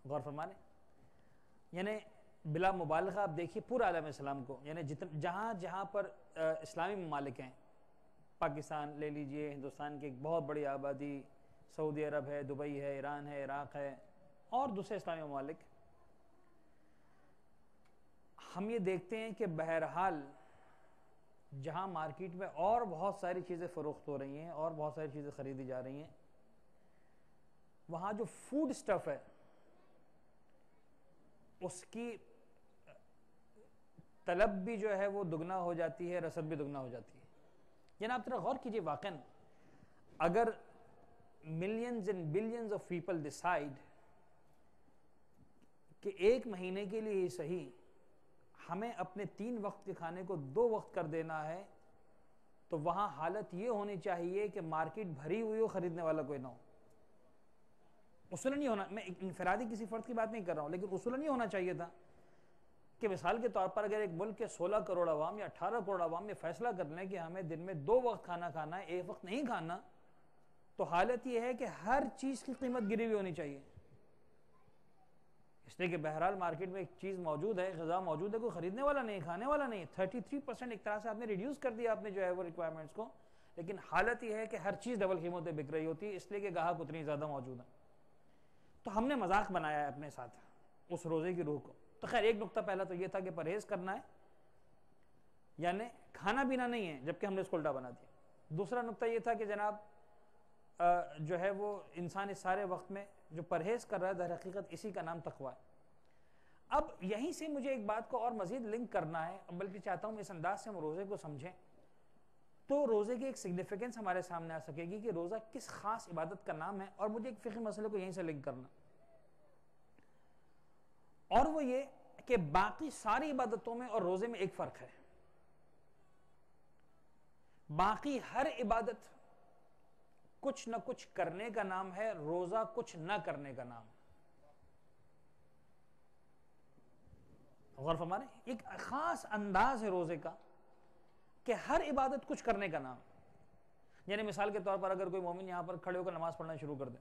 غور فرمانے یعنی بلا مبالغہ آپ دیکھیے پورا عالم اسلام کو، یعنی جہاں جہاں پر اسلامی ممالک ہیں، پاکستان لے لیجئے، ہندوستان کی ایک بہت بڑی آبادی، سعودی عرب ہے، دبئی ہے، ایران ہے، عراق ہے اور دوسرے اسلامی ممالک، ہم یہ دیکھتے ہیں کہ بہرحال جہاں مارکیٹ میں اور بہت ساری چیزیں فروخت ہو رہی ہیں اور بہت ساری چیزیں خریدی جا رہی ہیں، وہاں جو فوڈ سٹف ہے اس کی طلب بھی جو ہے وہ دگنا ہو جاتی ہے، رسد بھی دگنا ہو جاتی ہے. یعنی آپ ذرا غور کیجئے، واقعاً اگر millions and billions of people decide کہ 1 مہینے کے لیے ہی صحیح ہمیں اپنے 3 وقت کے کھانے کو 2 وقت کر دینا ہے، تو وہاں حالت یہ ہونی چاہیے کہ مارکیٹ بھری ہوئی ہو، خریدنے والا کوئی نہ ہو. اصولاً نہیں ہونا، میں انفرادی کسی فرد کی بات نہیں کر رہا ہوں، لیکن اصولاً نہیں ہونا چاہیے تھا کہ مثال کے طور پر اگر ایک ملک کے 16 کروڑ عوام یا 18 کروڑ عوام یہ فیصلہ کر لیں کہ ہمیں دن میں 2 وقت کھانا کھانا ہے، 1 وقت نہیں کھانا، تو حالت یہ ہے کہ ہر چیز کی قیمت گری ہوئی ہونی چاہیے. اس لیے کہ بہرحال مارکیٹ میں ایک چیز موجود ہے، غذا موجود ہے، کوئی خریدنے والا نہیں، کھانے والا نہیں. 33% ایک طرح سے آپ نے ریڈیوس کر دیا آپ نے جو ہے وہ ریکوائرمنٹس کو، لیکن حالت یہ ہے کہ ہر چیز ڈبل قیمتیں بک رہی ہوتی ہے، اس لیے کہ گاہک اتنی زیادہ موجود ہیں. تو ہم نے مذاق بنایا ہے اپنے ساتھ اس روزے کی روح کو. تو خیر ایک نقطہ پہلا تو یہ تھا کہ پرہیز کرنا ہے، یعنی کھانا پینا نہیں ہے، جبکہ ہم نے اس کو الٹا بنا دیا. دوسرا نقطہ یہ تھا کہ جناب جو ہے وہ انسان اس سارے وقت میں جو پرہیز کر رہا ہے در حقیقت اسی کا نام تقوی ہے۔ اب یہیں سے مجھے ایک بات کو اور مزید لنک کرنا ہے، بلکہ چاہتا ہوں اس انداز سے ہم روزے کو سمجھیں تو روزے کی ایک سگنیفیکنس ہمارے سامنے آ سکے گی کہ روزہ کس خاص عبادت کا نام ہے، اور مجھے ایک فقہی مسئلے کو یہیں سے لنک کرنا، اور وہ یہ کہ باقی ساری عبادتوں میں اور روزے میں ایک فرق ہے۔ باقی ہر عبادت کچھ نہ کچھ کرنے کا نام ہے، روزہ کچھ نہ کرنے کا نام ہے۔ غور فرمائیں، ایک خاص انداز ہے روزے کا کہ ہر عبادت کچھ کرنے کا نام ہے۔ یعنی مثال کے طور پر اگر کوئی مومن یہاں پر کھڑے ہو کر نماز پڑھنا شروع کر دے،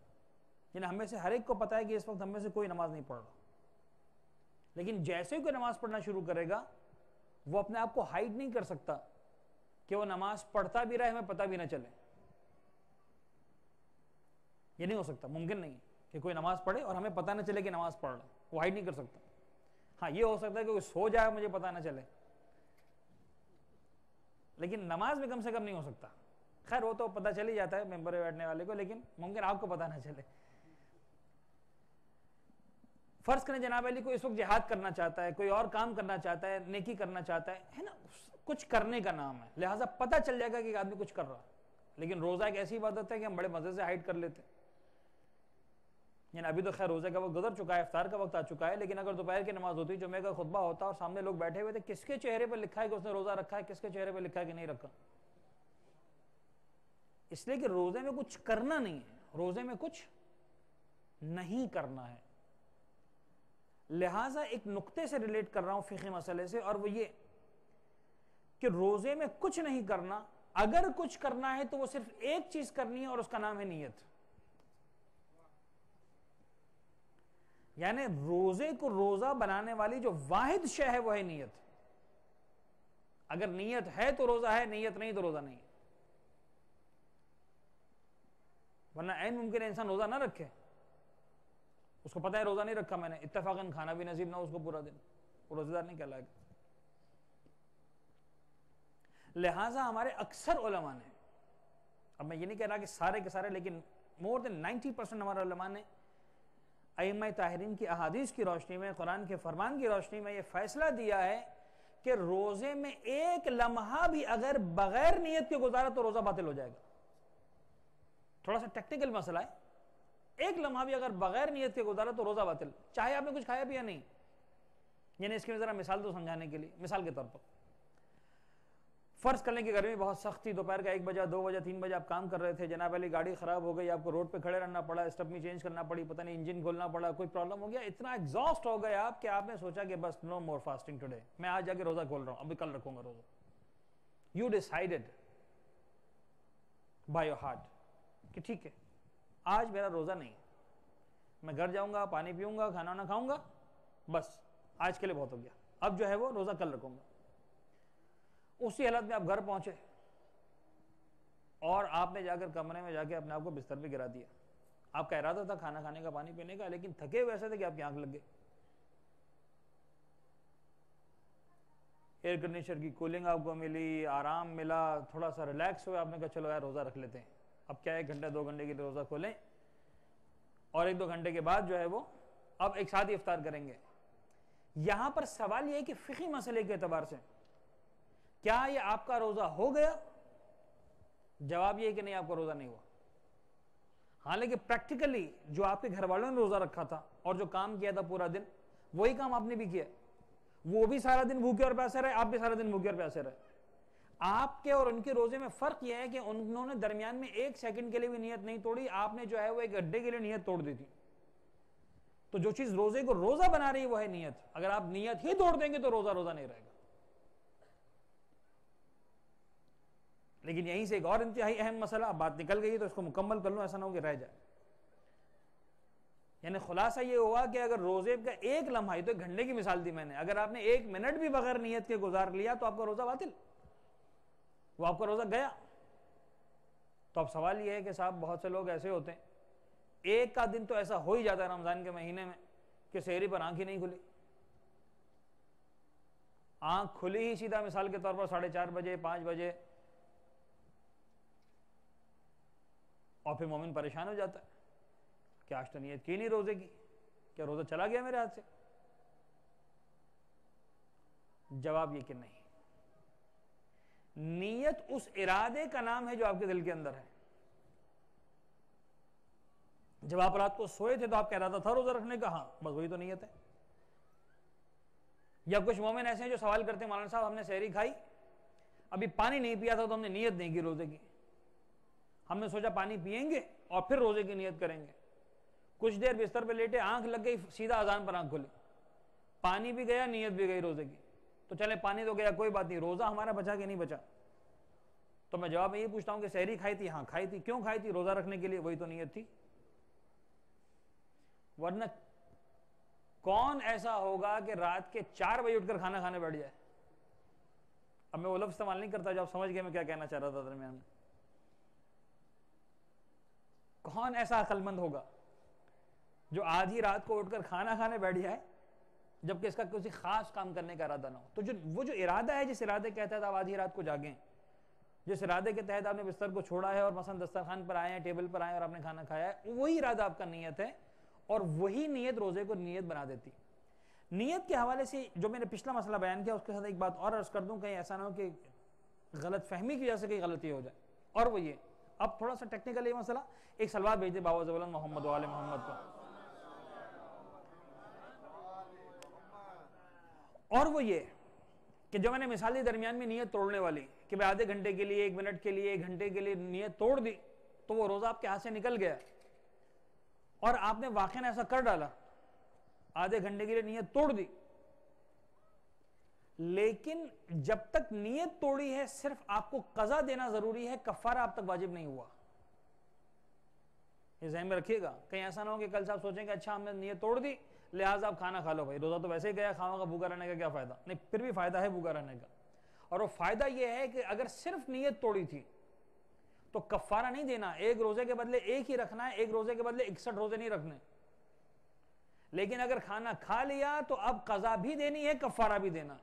یعنی ہم میں سے ہر ایک کو پتا ہے کہ اس وقت ہم میں سے کوئی نماز نہیں پڑھ رہا، لیکن جیسے ہی کوئی نماز پڑھنا شروع کرے گا وہ اپنے آپ کو ہائیڈ نہیں کر سکتا کہ وہ نماز پڑھتا بھی رہے، ہمیں پتہ بھی نہ چلے۔ یہ نہیں ہو سکتا، ممکن نہیں کہ کوئی نماز پڑھے اور ہمیں پتہ نہ چلے کہ نماز پڑھ رہا ہے، وہ ہائیڈ نہیں کر سکتا۔ ہاں یہ ہو سکتا ہے کہ کوئی سو جائے مجھے پتہ نہ چلے، لیکن نماز میں کم سے کم نہیں ہو سکتا۔ خیر وہ تو پتہ چل ہی جاتا ہے ممبر پہ بیٹھنے والے کو، لیکن ممکن آپ کو پتہ نہ چلے۔ فرض کریں جناب علی کو اس وقت جہاد کرنا چاہتا ہے، کوئی اور کام کرنا چاہتا ہے، نیکی کرنا چاہتا ہے نا، کچھ کرنے کا نام ہے، لہٰذا پتہ چل جائے گا کہ ایک آدمی کچھ کر رہا ہے۔ لیکن روزہ ایک ایسی عبادت ہے کہ ہم بڑے مزے سے ہائڈ کر لیتے ہیں۔ یعنی ابھی تو خیر روزے کا وقت گزر چکا ہے، افطار کا وقت آ چکا ہے، لیکن اگر دوپہر کی نماز ہوتی، جمعے کا خطبہ ہوتا اور سامنے لوگ بیٹھے ہوئے تھے، کس کے چہرے پر لکھا ہے کہ اس نے روزہ رکھا ہے، کس کے چہرے پر لکھا ہے کہ نہیں رکھا؟ اس لیے کہ روزے میں کچھ کرنا نہیں ہے، روزے میں کچھ نہیں کرنا ہے۔ لہٰذا ایک نقطے سے ریلیٹ کر رہا ہوں فقہی مسئلے سے، اور وہ یہ کہ روزے میں کچھ نہیں کرنا، اگر کچھ کرنا ہے تو وہ صرف ایک چیز کرنی ہے اور اس کا نام ہے نیت۔ یعنی روزے کو روزہ بنانے والی جو واحد شے ہے وہ ہے نیت۔ اگر نیت ہے تو روزہ ہے، نیت نہیں تو روزہ نہیں ہے۔ ورنہ عین ممکن ہے انسان روزہ نہ رکھے، اس کو پتہ ہے روزہ نہیں رکھا میں نے، اتفاقاً کھانا بھی نصیب نہ ہو اس کو پورا دن، وہ روزہ دار نہیں کہلائے گا۔ لہٰذا ہمارے اکثر علماء نے، اب میں یہ نہیں کہہ رہا کہ سارے کے سارے، لیکن مور دین 90% ہمارے علماء نے ائمہ طاہرین کی احادیث کی روشنی میں، قرآن کے فرمان کی روشنی میں یہ فیصلہ دیا ہے کہ روزے میں ایک لمحہ بھی اگر بغیر نیت کے گزارا تو روزہ باطل ہو جائے گا۔ تھوڑا سا ٹیکنیکل مسئلہ ہے، ایک لمحہ بھی اگر بغیر نیت کے گزارا تو روزہ باطل، چاہے آپ نے کچھ کھایا پیا نہیں۔ یعنی اس کی میں ذرا مثال تو سمجھانے کے لیے، مثال کے طور پر فرض کر لیں کہ گرمی بہت سخت تھی، دوپہر کا 1 بجے 2 بجے 3 بجے آپ کام کر رہے تھے، جناب علی گاڑی خراب ہو گئی، آپ کو روڈ پہ کھڑے رہنا پڑا، اسٹپنی چینج کرنا پڑی، پتہ نہیں انجن کھولنا پڑا، کوئی پرابلم ہو گیا، اتنا ایگزاسٹ ہو گئے آپ کہ آپ نے سوچا کہ بس نو مور فاسٹنگ ٹوڈے، میں آج جا کے روزہ کھول رہا ہوں، ابھی کل رکھوں گا روزہ۔ You decided by your heart کہ ٹھیک ہے آج میرا روزہ نہیں، میں گھر جاؤں گا، پانی پیوں گا، کھانا وانا کھاؤں گا، بس آج کے لیے بہت ہو گیا، اب جو ہے وہ روزہ کل رکھوں گا۔ اسی حالت میں آپ گھر پہنچے اور آپ نے جا کر کمرے میں جا کے اپنے آپ کو بستر پہ گرا دیا۔ آپ کا ارادہ تھا کھانا کھانے کا، پانی پینے کا، لیکن تھکے ہوئے ایسے تھے کہ آپ کی آنکھ لگ گئی۔ ایئر کنڈیشنر کی کولنگ آپ کو ملی، آرام ملا، تھوڑا سا ریلیکس ہوئے، آپ نے کہا چلو یار روزہ رکھ لیتے ہیں۔ اب کیا 1 گھنٹہ 2 گھنٹے کے لیے روزہ کھولیں اور 1-2 گھنٹے کے بعد جو ہے وہ اب ایک ساتھ ہی افطار کریں گے۔ یہاں پر سوال یہ ہے کہ فقہی مسئلے کے اعتبار سے کیا یہ آپ کا روزہ ہو گیا؟ جواب یہ ہے کہ نہیں، آپ کا روزہ نہیں ہوا۔ حالانکہ پریکٹیکلی جو آپ کے گھر والوں نے روزہ رکھا تھا اور جو کام کیا تھا پورا دن، وہی کام آپ نے بھی کیا، وہ بھی سارا دن بھوکے اور پیاسے رہے، آپ بھی سارا دن بھوکے اور پیاسے رہے۔ آپ کے اور ان کے روزے میں فرق یہ ہے کہ انہوں نے درمیان میں 1 سیکنڈ کے لیے بھی نیت نہیں توڑی، آپ نے جو ہے وہ 1 گھنٹے کے لیے نیت توڑ دی تھی۔ تو جو چیز روزے کو روزہ بنا رہی ہے وہ ہے نیت۔ اگر آپ نیت ہی توڑ دیں گے تو روزہ روزہ نہیں رہے گا۔ لیکن یہیں سے ایک اور انتہائی اہم مسئلہ، اب بات نکل گئی تو اس کو مکمل کر لوں، ایسا نہ ہو کہ رہ جائے۔ یعنی خلاصہ یہ ہوا کہ اگر روزے کا ایک لمحہ، تو 1 گھنٹے کی مثال دی میں نے، اگر آپ نے 1 منٹ بھی بغیر نیت کے گزار لیا تو آپ کا روزہ باطل، وہ آپ کا روزہ گیا۔ تو اب سوال یہ ہے کہ صاحب بہت سے لوگ ایسے ہوتے ہیں، ایک کا دن تو ایسا ہو ہی جاتا ہے رمضان کے مہینے میں کہ سحری پر آنکھ ہی نہیں کھلی، آنکھ کھلی ہی سیدھا مثال کے طور پر 4:30 بجے 5 بجے، اور پھر مومن پریشان ہو جاتا ہے۔ کہ آج تو نیت کی نہیں روزے کی، کیا روزہ چلا گیا میرے ہاتھ سے؟ جواب یہ کہ نہیں، نیت اس ارادے کا نام ہے جو آپ کے دل کے اندر ہے۔ جب آپ رات کو سوئے تھے تو آپ کا ارادہ تھا روزہ رکھنے کا، ہاں بس وہی تو نیت ہے۔ یا کچھ مومن ایسے ہیں جو سوال کرتے ہیں مولانا صاحب ہم نے سحری کھائی، ابھی پانی نہیں پیا تھا تو ہم نے نیت نہیں کی روزے کی، ہم نے سوچا پانی پئیں گے اور پھر روزے کی نیت کریں گے، کچھ دیر بستر پہ لیٹے، آنکھ لگ گئی، سیدھا اذان پر آنکھ کھلی، پانی بھی گیا نیت بھی گئی روزے کی، تو چلے پانی تو گیا کوئی بات نہیں، روزہ ہمارا بچا کہ نہیں بچا؟ تو میں جواب یہ پوچھتا ہوں کہ سحری کھائی تھی؟ ہاں کھائی تھی۔ کیوں کھائی تھی؟ روزہ رکھنے کے لیے، وہی تو نیت تھی۔ ورنہ کون ایسا ہوگا کہ رات کے 4 بجے اٹھ کر کھانا کھانے بیٹھ جائے؟ اب میں وہ لفظ استعمال نہیں کرتا جو آپ سمجھ گئے میں کیا کہنا چاہ رہا تھا درمیان میں۔ کون ایسا عقل مند ہوگا جو آدھی رات کو اٹھ کر کھانا کھانے بیٹھ جائے جبکہ اس کا کسی خاص کام کرنے کا ارادہ نہ ہو؟ تو وہ جو ارادہ ہے، جس ارادے کے تحت آپ آدھی رات کو جاگیں، جس ارادے کے تحت آپ نے بستر کو چھوڑا ہے اور مثلا دسترخوان پر آئے ہیں، ٹیبل پر آئے اور آپ نے کھانا کھایا ہے، وہی ارادہ آپ کا نیت ہے، اور وہی نیت روزے کو نیت بنا دیتی۔ نیت کے حوالے سے جو میں نے پچھلا مسئلہ بیان کیا، اس کے ساتھ ایک بات اور عرض کر دوں، کہیں ایسا نہ ہو کہ غلط فہمی کی وجہ سے کوئی غلطی ہو جائے، اور وہ یہ، اب تھوڑا سا ٹیکنیکل یہ مسئلہ، ایک سلوات بھیج دے بابا زبلند محمد و آل محمد کو۔ اور وہ یہ کہ جو میں نے مثالی درمیان میں نیت توڑنے والی کہ میں آدھے گھنٹے کے لیے، 1 منٹ کے لیے، 1 گھنٹے کے لیے نیت توڑ دی تو وہ روزہ آپ کے ہاتھ سے نکل گیا، اور آپ نے واقعاً ایسا کر ڈالا، آدھے گھنٹے کے لیے نیت توڑ دی، لیکن جب تک نیت توڑی ہے صرف آپ کو قضا دینا ضروری ہے، کفارہ آپ تک واجب نہیں ہوا۔ یہ ذہن میں رکھیے گا، کہیں ایسا نہ ہو کہ کل سے آپ سوچیں کہ اچھا ہم نے نیت توڑ دی لہٰذا آپ کھانا کھا لو، بھائی روزہ تو ویسے ہی گیا، کھاؤں گا بھوکا رہنے کا کیا فائدہ؟ نہیں، پھر بھی فائدہ ہے بھوکا رہنے کا، اور وہ فائدہ یہ ہے کہ اگر صرف نیت توڑی تھی تو کفارہ نہیں دینا، ایک روزے کے بدلے ایک ہی رکھنا ہے، ایک روزے کے بدلے 61 روزے نہیں رکھنے۔ لیکن اگر کھانا کھا لیا تو اب قضا بھی دینی ہے، کفارہ بھی دینا،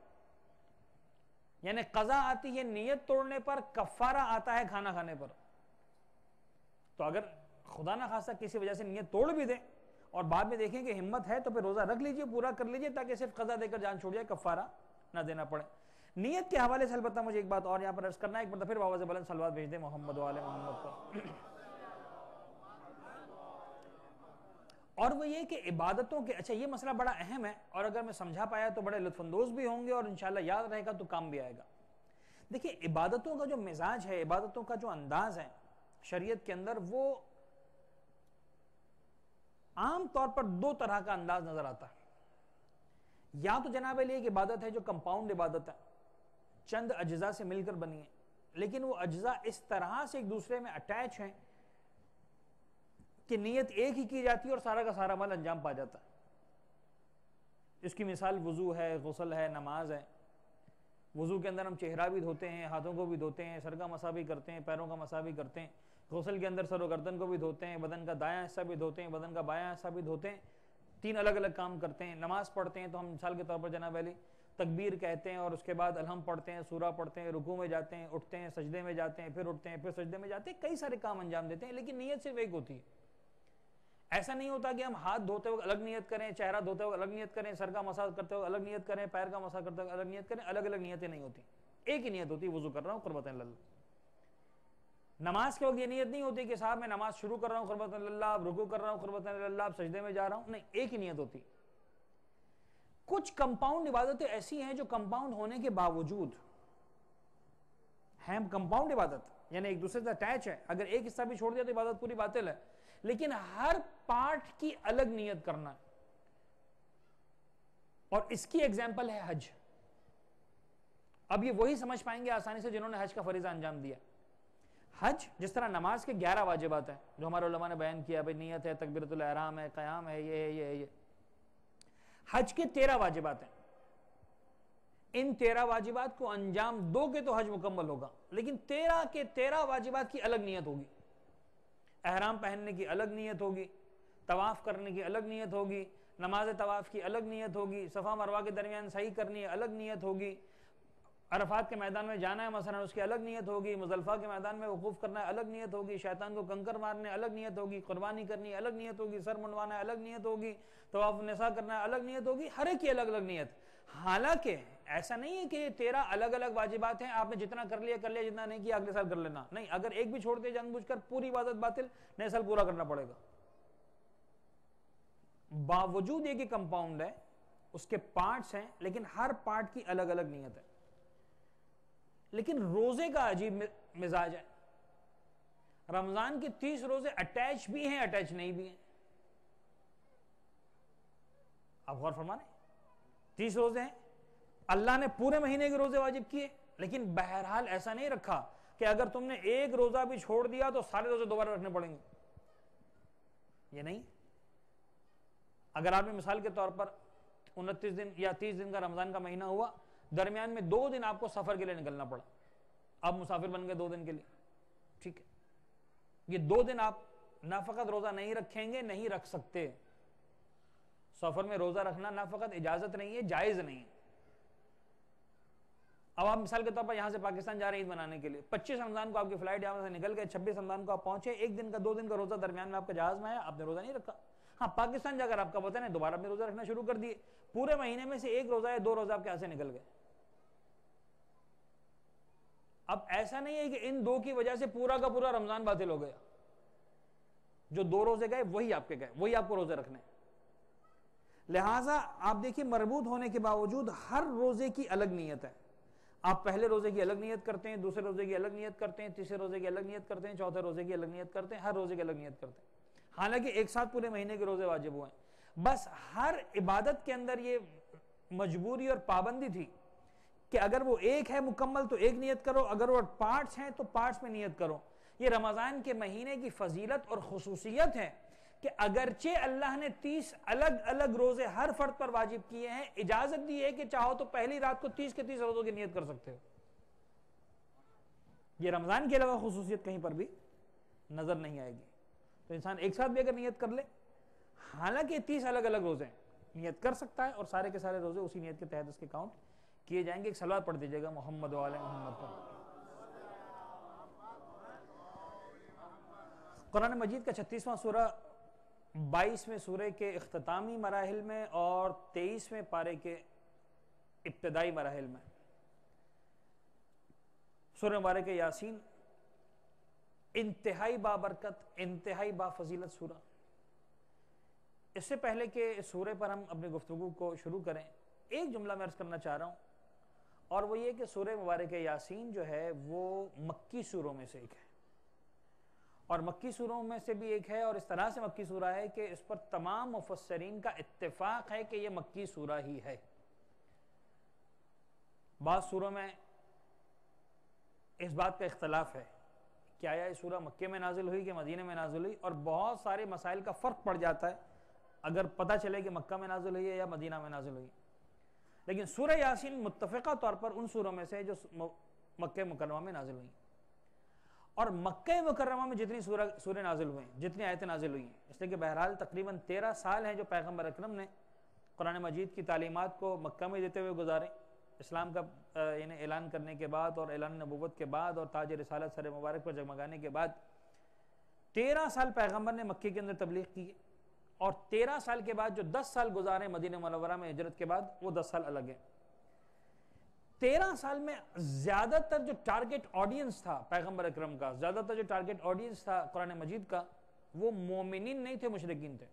یعنی قضا آتی ہے نیت توڑنے پر، کفارہ آتا ہے کھانا کھانے پر۔ تو اگر خدا نہ خواستہ کسی وجہ سے نیت توڑ بھی دیں اور بعد میں دیکھیں کہ ہمت ہے تو پھر روزہ رکھ لیجئے، پورا کر لیجئے، تاکہ صرف قضا دے کر جان چھوڑ جائے، کفارہ نہ دینا پڑے۔ نیت کے حوالے سے البتہ مجھے ایک بات اور یہاں پر عرض کرنا ہے، ایک مرتبہ پھر بابا سے بلند صلوات بھیج دیں محمد و آل محمد کو۔ اور وہ یہ کہ عبادتوں کے، اچھا یہ مسئلہ بڑا اہم ہے، اور اگر میں سمجھا پایا تو بڑے لطف اندوز بھی ہوں گے اور انشاءاللہ یاد رہے گا تو کام بھی آئے گا۔ دیکھیے عبادتوں کا جو مزاج ہے، عبادتوں کا جو انداز ہے شریعت کے اندر، وہ عام طور پر 2 طرح کا انداز نظر آتا ہے۔ یا تو جناب علی ایک عبادت ہے جو کمپاؤنڈ عبادت ہے، چند اجزاء سے مل کر بنی ہے، لیکن وہ اجزاء اس طرح سے ایک دوسرے میں اٹیچ ہیں کہ نیت ایک ہی کی جاتی ہے اور سارا کا سارا عمل انجام پا جاتا ہے۔ اس کی مثال وضو ہے، غسل ہے، نماز ہے۔ وضو کے اندر ہم چہرہ بھی دھوتے ہیں، ہاتھوں کو بھی دھوتے ہیں، سر کا مسح بھی کرتے ہیں، پیروں کا مسح بھی کرتے ہیں۔ غسل کے اندر سر و گردن کو بھی دھوتے ہیں، بدن کا دایاں حصہ بھی دھوتے ہیں، بدن کا بایاں حصہ بھی دھوتے ہیں، 3 الگ الگ کام کرتے ہیں۔ نماز پڑھتے ہیں تو ہم مثال کے طور پر جناب علی تکبیر کہتے ہیں اور اس کے بعد الحمد پڑھتے ہیں، سورہ پڑھتے ہیں، رکوع میں جاتے ہیں، اٹھتے ہیں، سجدے میں جاتے ہیں، پھر اٹھتے ہیں، پھر سجدے میں جاتے ہیں، کئی سارے کام انجام دیتے ہیں، لیکن نیت صرف ایک ہوتی ہے۔ ایسا نہیں ہوتا کہ ہم ہاتھ دھوتے وقت الگ نیت کریں، چہرہ دھوتے وقت الگ نیت کریں، سر کا مسح کرتے وقت الگ نیت کریں، پیر کا مسح کرتے وقت الگ نیت کریں، الگ الگ نیتیں نہیں ہوتی، ایک ہی نیت ہوتی ہے، وضو کر رہا ہوں قربۃ اللہ۔ نماز کے وقت یہ نیت نہیں ہوتی کہ صاحب میں نماز شروع کر رہا ہوں قربۃ اللہ، اب رکوع کر رہا ہوں قربۃ اللہ، اب سجدے میں جا رہا ہوں، نہیں، ایک ہی نیت ہوتی۔ کچھ کمپاؤنڈ عبادتیں ایسی ہیں جو کمپاؤنڈ ہونے کے باوجود ہیں کمپاؤنڈ عبادت، یعنی ایک دوسرے سے اٹیچ ہے، اگر ایک حصہ بھی چھوڑ دیا تو عبادت پوری باطل ہے، لیکن ہر پارٹ کی الگ نیت کرنا ہے۔ اور اس کی ایگزامپل ہے حج۔ اب یہ وہی سمجھ پائیں گے آسانی سے جنہوں نے حج کا فریضہ انجام دیا۔ حج جس طرح نماز کے 11 واجبات ہیں جو ہمارے علماء نے بیان کیا، بھئی نیت ہے، تکبیرۃ الاحرام ہے، قیام ہے، یہ ہے، یہ ہے، یہ، حج کے 13 واجبات ہیں۔ ان 13 واجبات کو انجام دو گے تو حج مکمل ہوگا، لیکن 13 کے 13 واجبات کی الگ نیت ہوگی۔ احرام پہننے کی الگ نیت ہوگی، طواف کرنے کی الگ نیت ہوگی، نماز طواف کی الگ نیت ہوگی، صفا مروہ کے درمیان سعی کرنی ہے الگ نیت ہوگی، عرفات کے میدان میں جانا ہے مثلا اس کی الگ نیت ہوگی، مزدلفہ کے میدان میں وقوف کرنا ہے الگ نیت ہوگی، شیطان کو کنکر مارنے الگ نیت ہوگی، قربانی کرنی ہے الگ نیت ہوگی، سر منڈوانا ہے الگ نیت ہوگی، طواف نساء کرنا ہے الگ نیت ہوگی، ہر ایک کی الگ الگ نیت. حالانکہ ایسا نہیں ہے کہ یہ 13 الگ الگ واجبات ہیں، آپ نے جتنا کر لیا جتنا نہیں کیا اگلے سال کر لینا. نہیں، اگر ایک بھی چھوڑ دے جان بوجھ کر پوری عبادت باطل، نئے سال پورا کرنا پڑے گا. باوجود یہ کہ کمپاؤنڈ ہے، اس کے پارٹس ہیں، لیکن ہر پارٹ کی الگ الگ نیت ہے. لیکن روزے کا عجیب مزاج ہے. رمضان کے 30 روزے اٹیچ بھی ہیں، اٹیچ نہیں بھی ہیں. آپ غور فرما رہے ہیں؟ 30 روزے ہیں، اللہ نے پورے مہینے کے روزے واجب کیے، لیکن بہرحال ایسا نہیں رکھا کہ اگر تم نے ایک روزہ بھی چھوڑ دیا تو سارے روزے دوبارہ رکھنے پڑیں گے. یہ نہیں. اگر آپ نے مثال کے طور پر 29 دن یا 30 دن کا رمضان کا مہینہ ہوا، درمیان میں 2 دن آپ کو سفر کے لیے نکلنا پڑا، آپ مسافر بن گئے 2 دن کے لیے، ٹھیک ہے، یہ 2 دن آپ نہ فقط روزہ نہیں رکھیں گے، نہیں رکھ سکتے. سفر میں روزہ رکھنا نہ فقط اجازت نہیں ہے، جائز نہیں ہے. اب آپ مثال کے طور پر یہاں سے پاکستان جا رہے ہیں عید منانے کے لیے، 25 رمضان کو آپ کی فلائٹ یہاں سے نکل گئے، 26 رمضان کو آپ پہنچے، 1 دن کا 2 دن کا روزہ درمیان میں آپ کا جہاز میں آیا، آپ نے روزہ نہیں رکھا. ہاں، پاکستان جا کر آپ کا وطن ہے، دوبارہ اپنے روزہ رکھنا شروع کر دیے، پورے مہینے میں سے 1 روزہ یا 2 روزہ آپ کے ہاتھ سے نکل گئے. اب ایسا نہیں ہے کہ ان 2 کی وجہ سے پورا کا پورا رمضان باطل ہو گیا. جو 2 روزے گئے وہی آپ کے گئے، وہی آپ کو روزے رکھنے. لہٰذا آپ دیکھیے مربوط ہونے کے باوجود ہر روزے کی الگ نیت ہے. آپ پہلے روزے کی الگ نیت کرتے ہیں، دوسرے روزے کی الگ نیت کرتے ہیں، تیسرے روزے کی الگ نیت کرتے ہیں، چوتھے روزے کی الگ نیت کرتے ہیں، ہر روزے کی الگ نیت کرتے ہیں. حالانکہ ایک ساتھ پورے مہینے کے روزے واجب ہوئے ہیں. بس ہر عبادت کے اندر یہ مجبوری اور پابندی تھی کہ اگر وہ ایک ہے مکمل تو ایک نیت کرو، اگر وہ پارٹس ہیں تو پارٹس میں نیت کرو. یہ رمضان کے مہینے کی فضیلت اور خصوصیت ہے کہ اگرچہ اللہ نے 30 الگ الگ روزے ہر فرد پر واجب کیے ہیں، اجازت دی ہے کہ چاہو تو پہلی رات کو 30 کے 30 روزوں کی نیت کر سکتے ہو. یہ رمضان کے علاوہ خصوصیت کہیں پر بھی نظر نہیں آئے گی. تو انسان ایک ساتھ بھی اگر نیت کر لے، حالانکہ 30 الگ الگ روزے ہیں، نیت کر سکتا ہے اور سارے کے سارے روزے اسی نیت کے تحت اس کے کاؤنٹ کیے جائیں گے. ایک صلوات پڑھ دیجیے گا محمد وعلی محمد پر. قرآن مجید کا 36واں سورہ 22ویں سورے کے اختتامی مراحل میں اور 23ویں پارے کے ابتدائی مراحل میں. سورہ مبارک یاسین انتہائی بابرکت، انتہائی بافضیلت سورہ. اس سے پہلے کہ اس سورے پر ہم اپنی گفتگو کو شروع کریں، ایک جملہ میں عرض کرنا چاہ رہا ہوں، اور وہ یہ کہ سورہ مبارک یاسین جو ہے وہ مکی سوروں میں سے ایک ہے، اور مکی سوروں میں سے بھی ایک ہے، اور اس طرح سے مکی سورہ ہے کہ اس پر تمام مفسرین کا اتفاق ہے کہ یہ مکی سورہ ہی ہے. بعض سوروں میں اس بات کا اختلاف ہے کہ آیا یہ سورہ مکے میں نازل ہوئی کہ مدینے میں نازل ہوئی، اور بہت سارے مسائل کا فرق پڑ جاتا ہے اگر پتہ چلے کہ مکہ میں نازل ہوئی ہے یا مدینہ میں نازل ہوئی. لیکن سورہ یاسین متفقہ طور پر ان سوروں میں سے جو مکہ مکرمہ میں نازل ہوئی. اور مکہ مکرمہ میں جتنی سورہ نازل ہوئے ہیں، جتنی آیتیں نازل ہوئی ہیں، اس لیے کہ بہرحال تقریباً 13 سال ہیں جو پیغمبر اکرم نے قرآن مجید کی تعلیمات کو مکہ میں دیتے ہوئے گزارے، اسلام کا یعنی اعلان کرنے کے بعد اور اعلان نبوت کے بعد اور تاج رسالت سر مبارک پر جگمگانے کے بعد 13 سال پیغمبر نے مکے کے اندر تبلیغ کی، اور 13 سال کے بعد جو 10 سال گزارے مدینہ منورہ میں ہجرت کے بعد، وہ 10 سال الگ ہیں. 13 سال میں زیادہ تر جو ٹارگٹ آڈینس تھا پیغمبر اکرم کا، زیادہ تر جو ٹارگٹ آڈینس تھا قرآن مجید کا، وہ مومنین نہیں تھے، مشرکین تھے.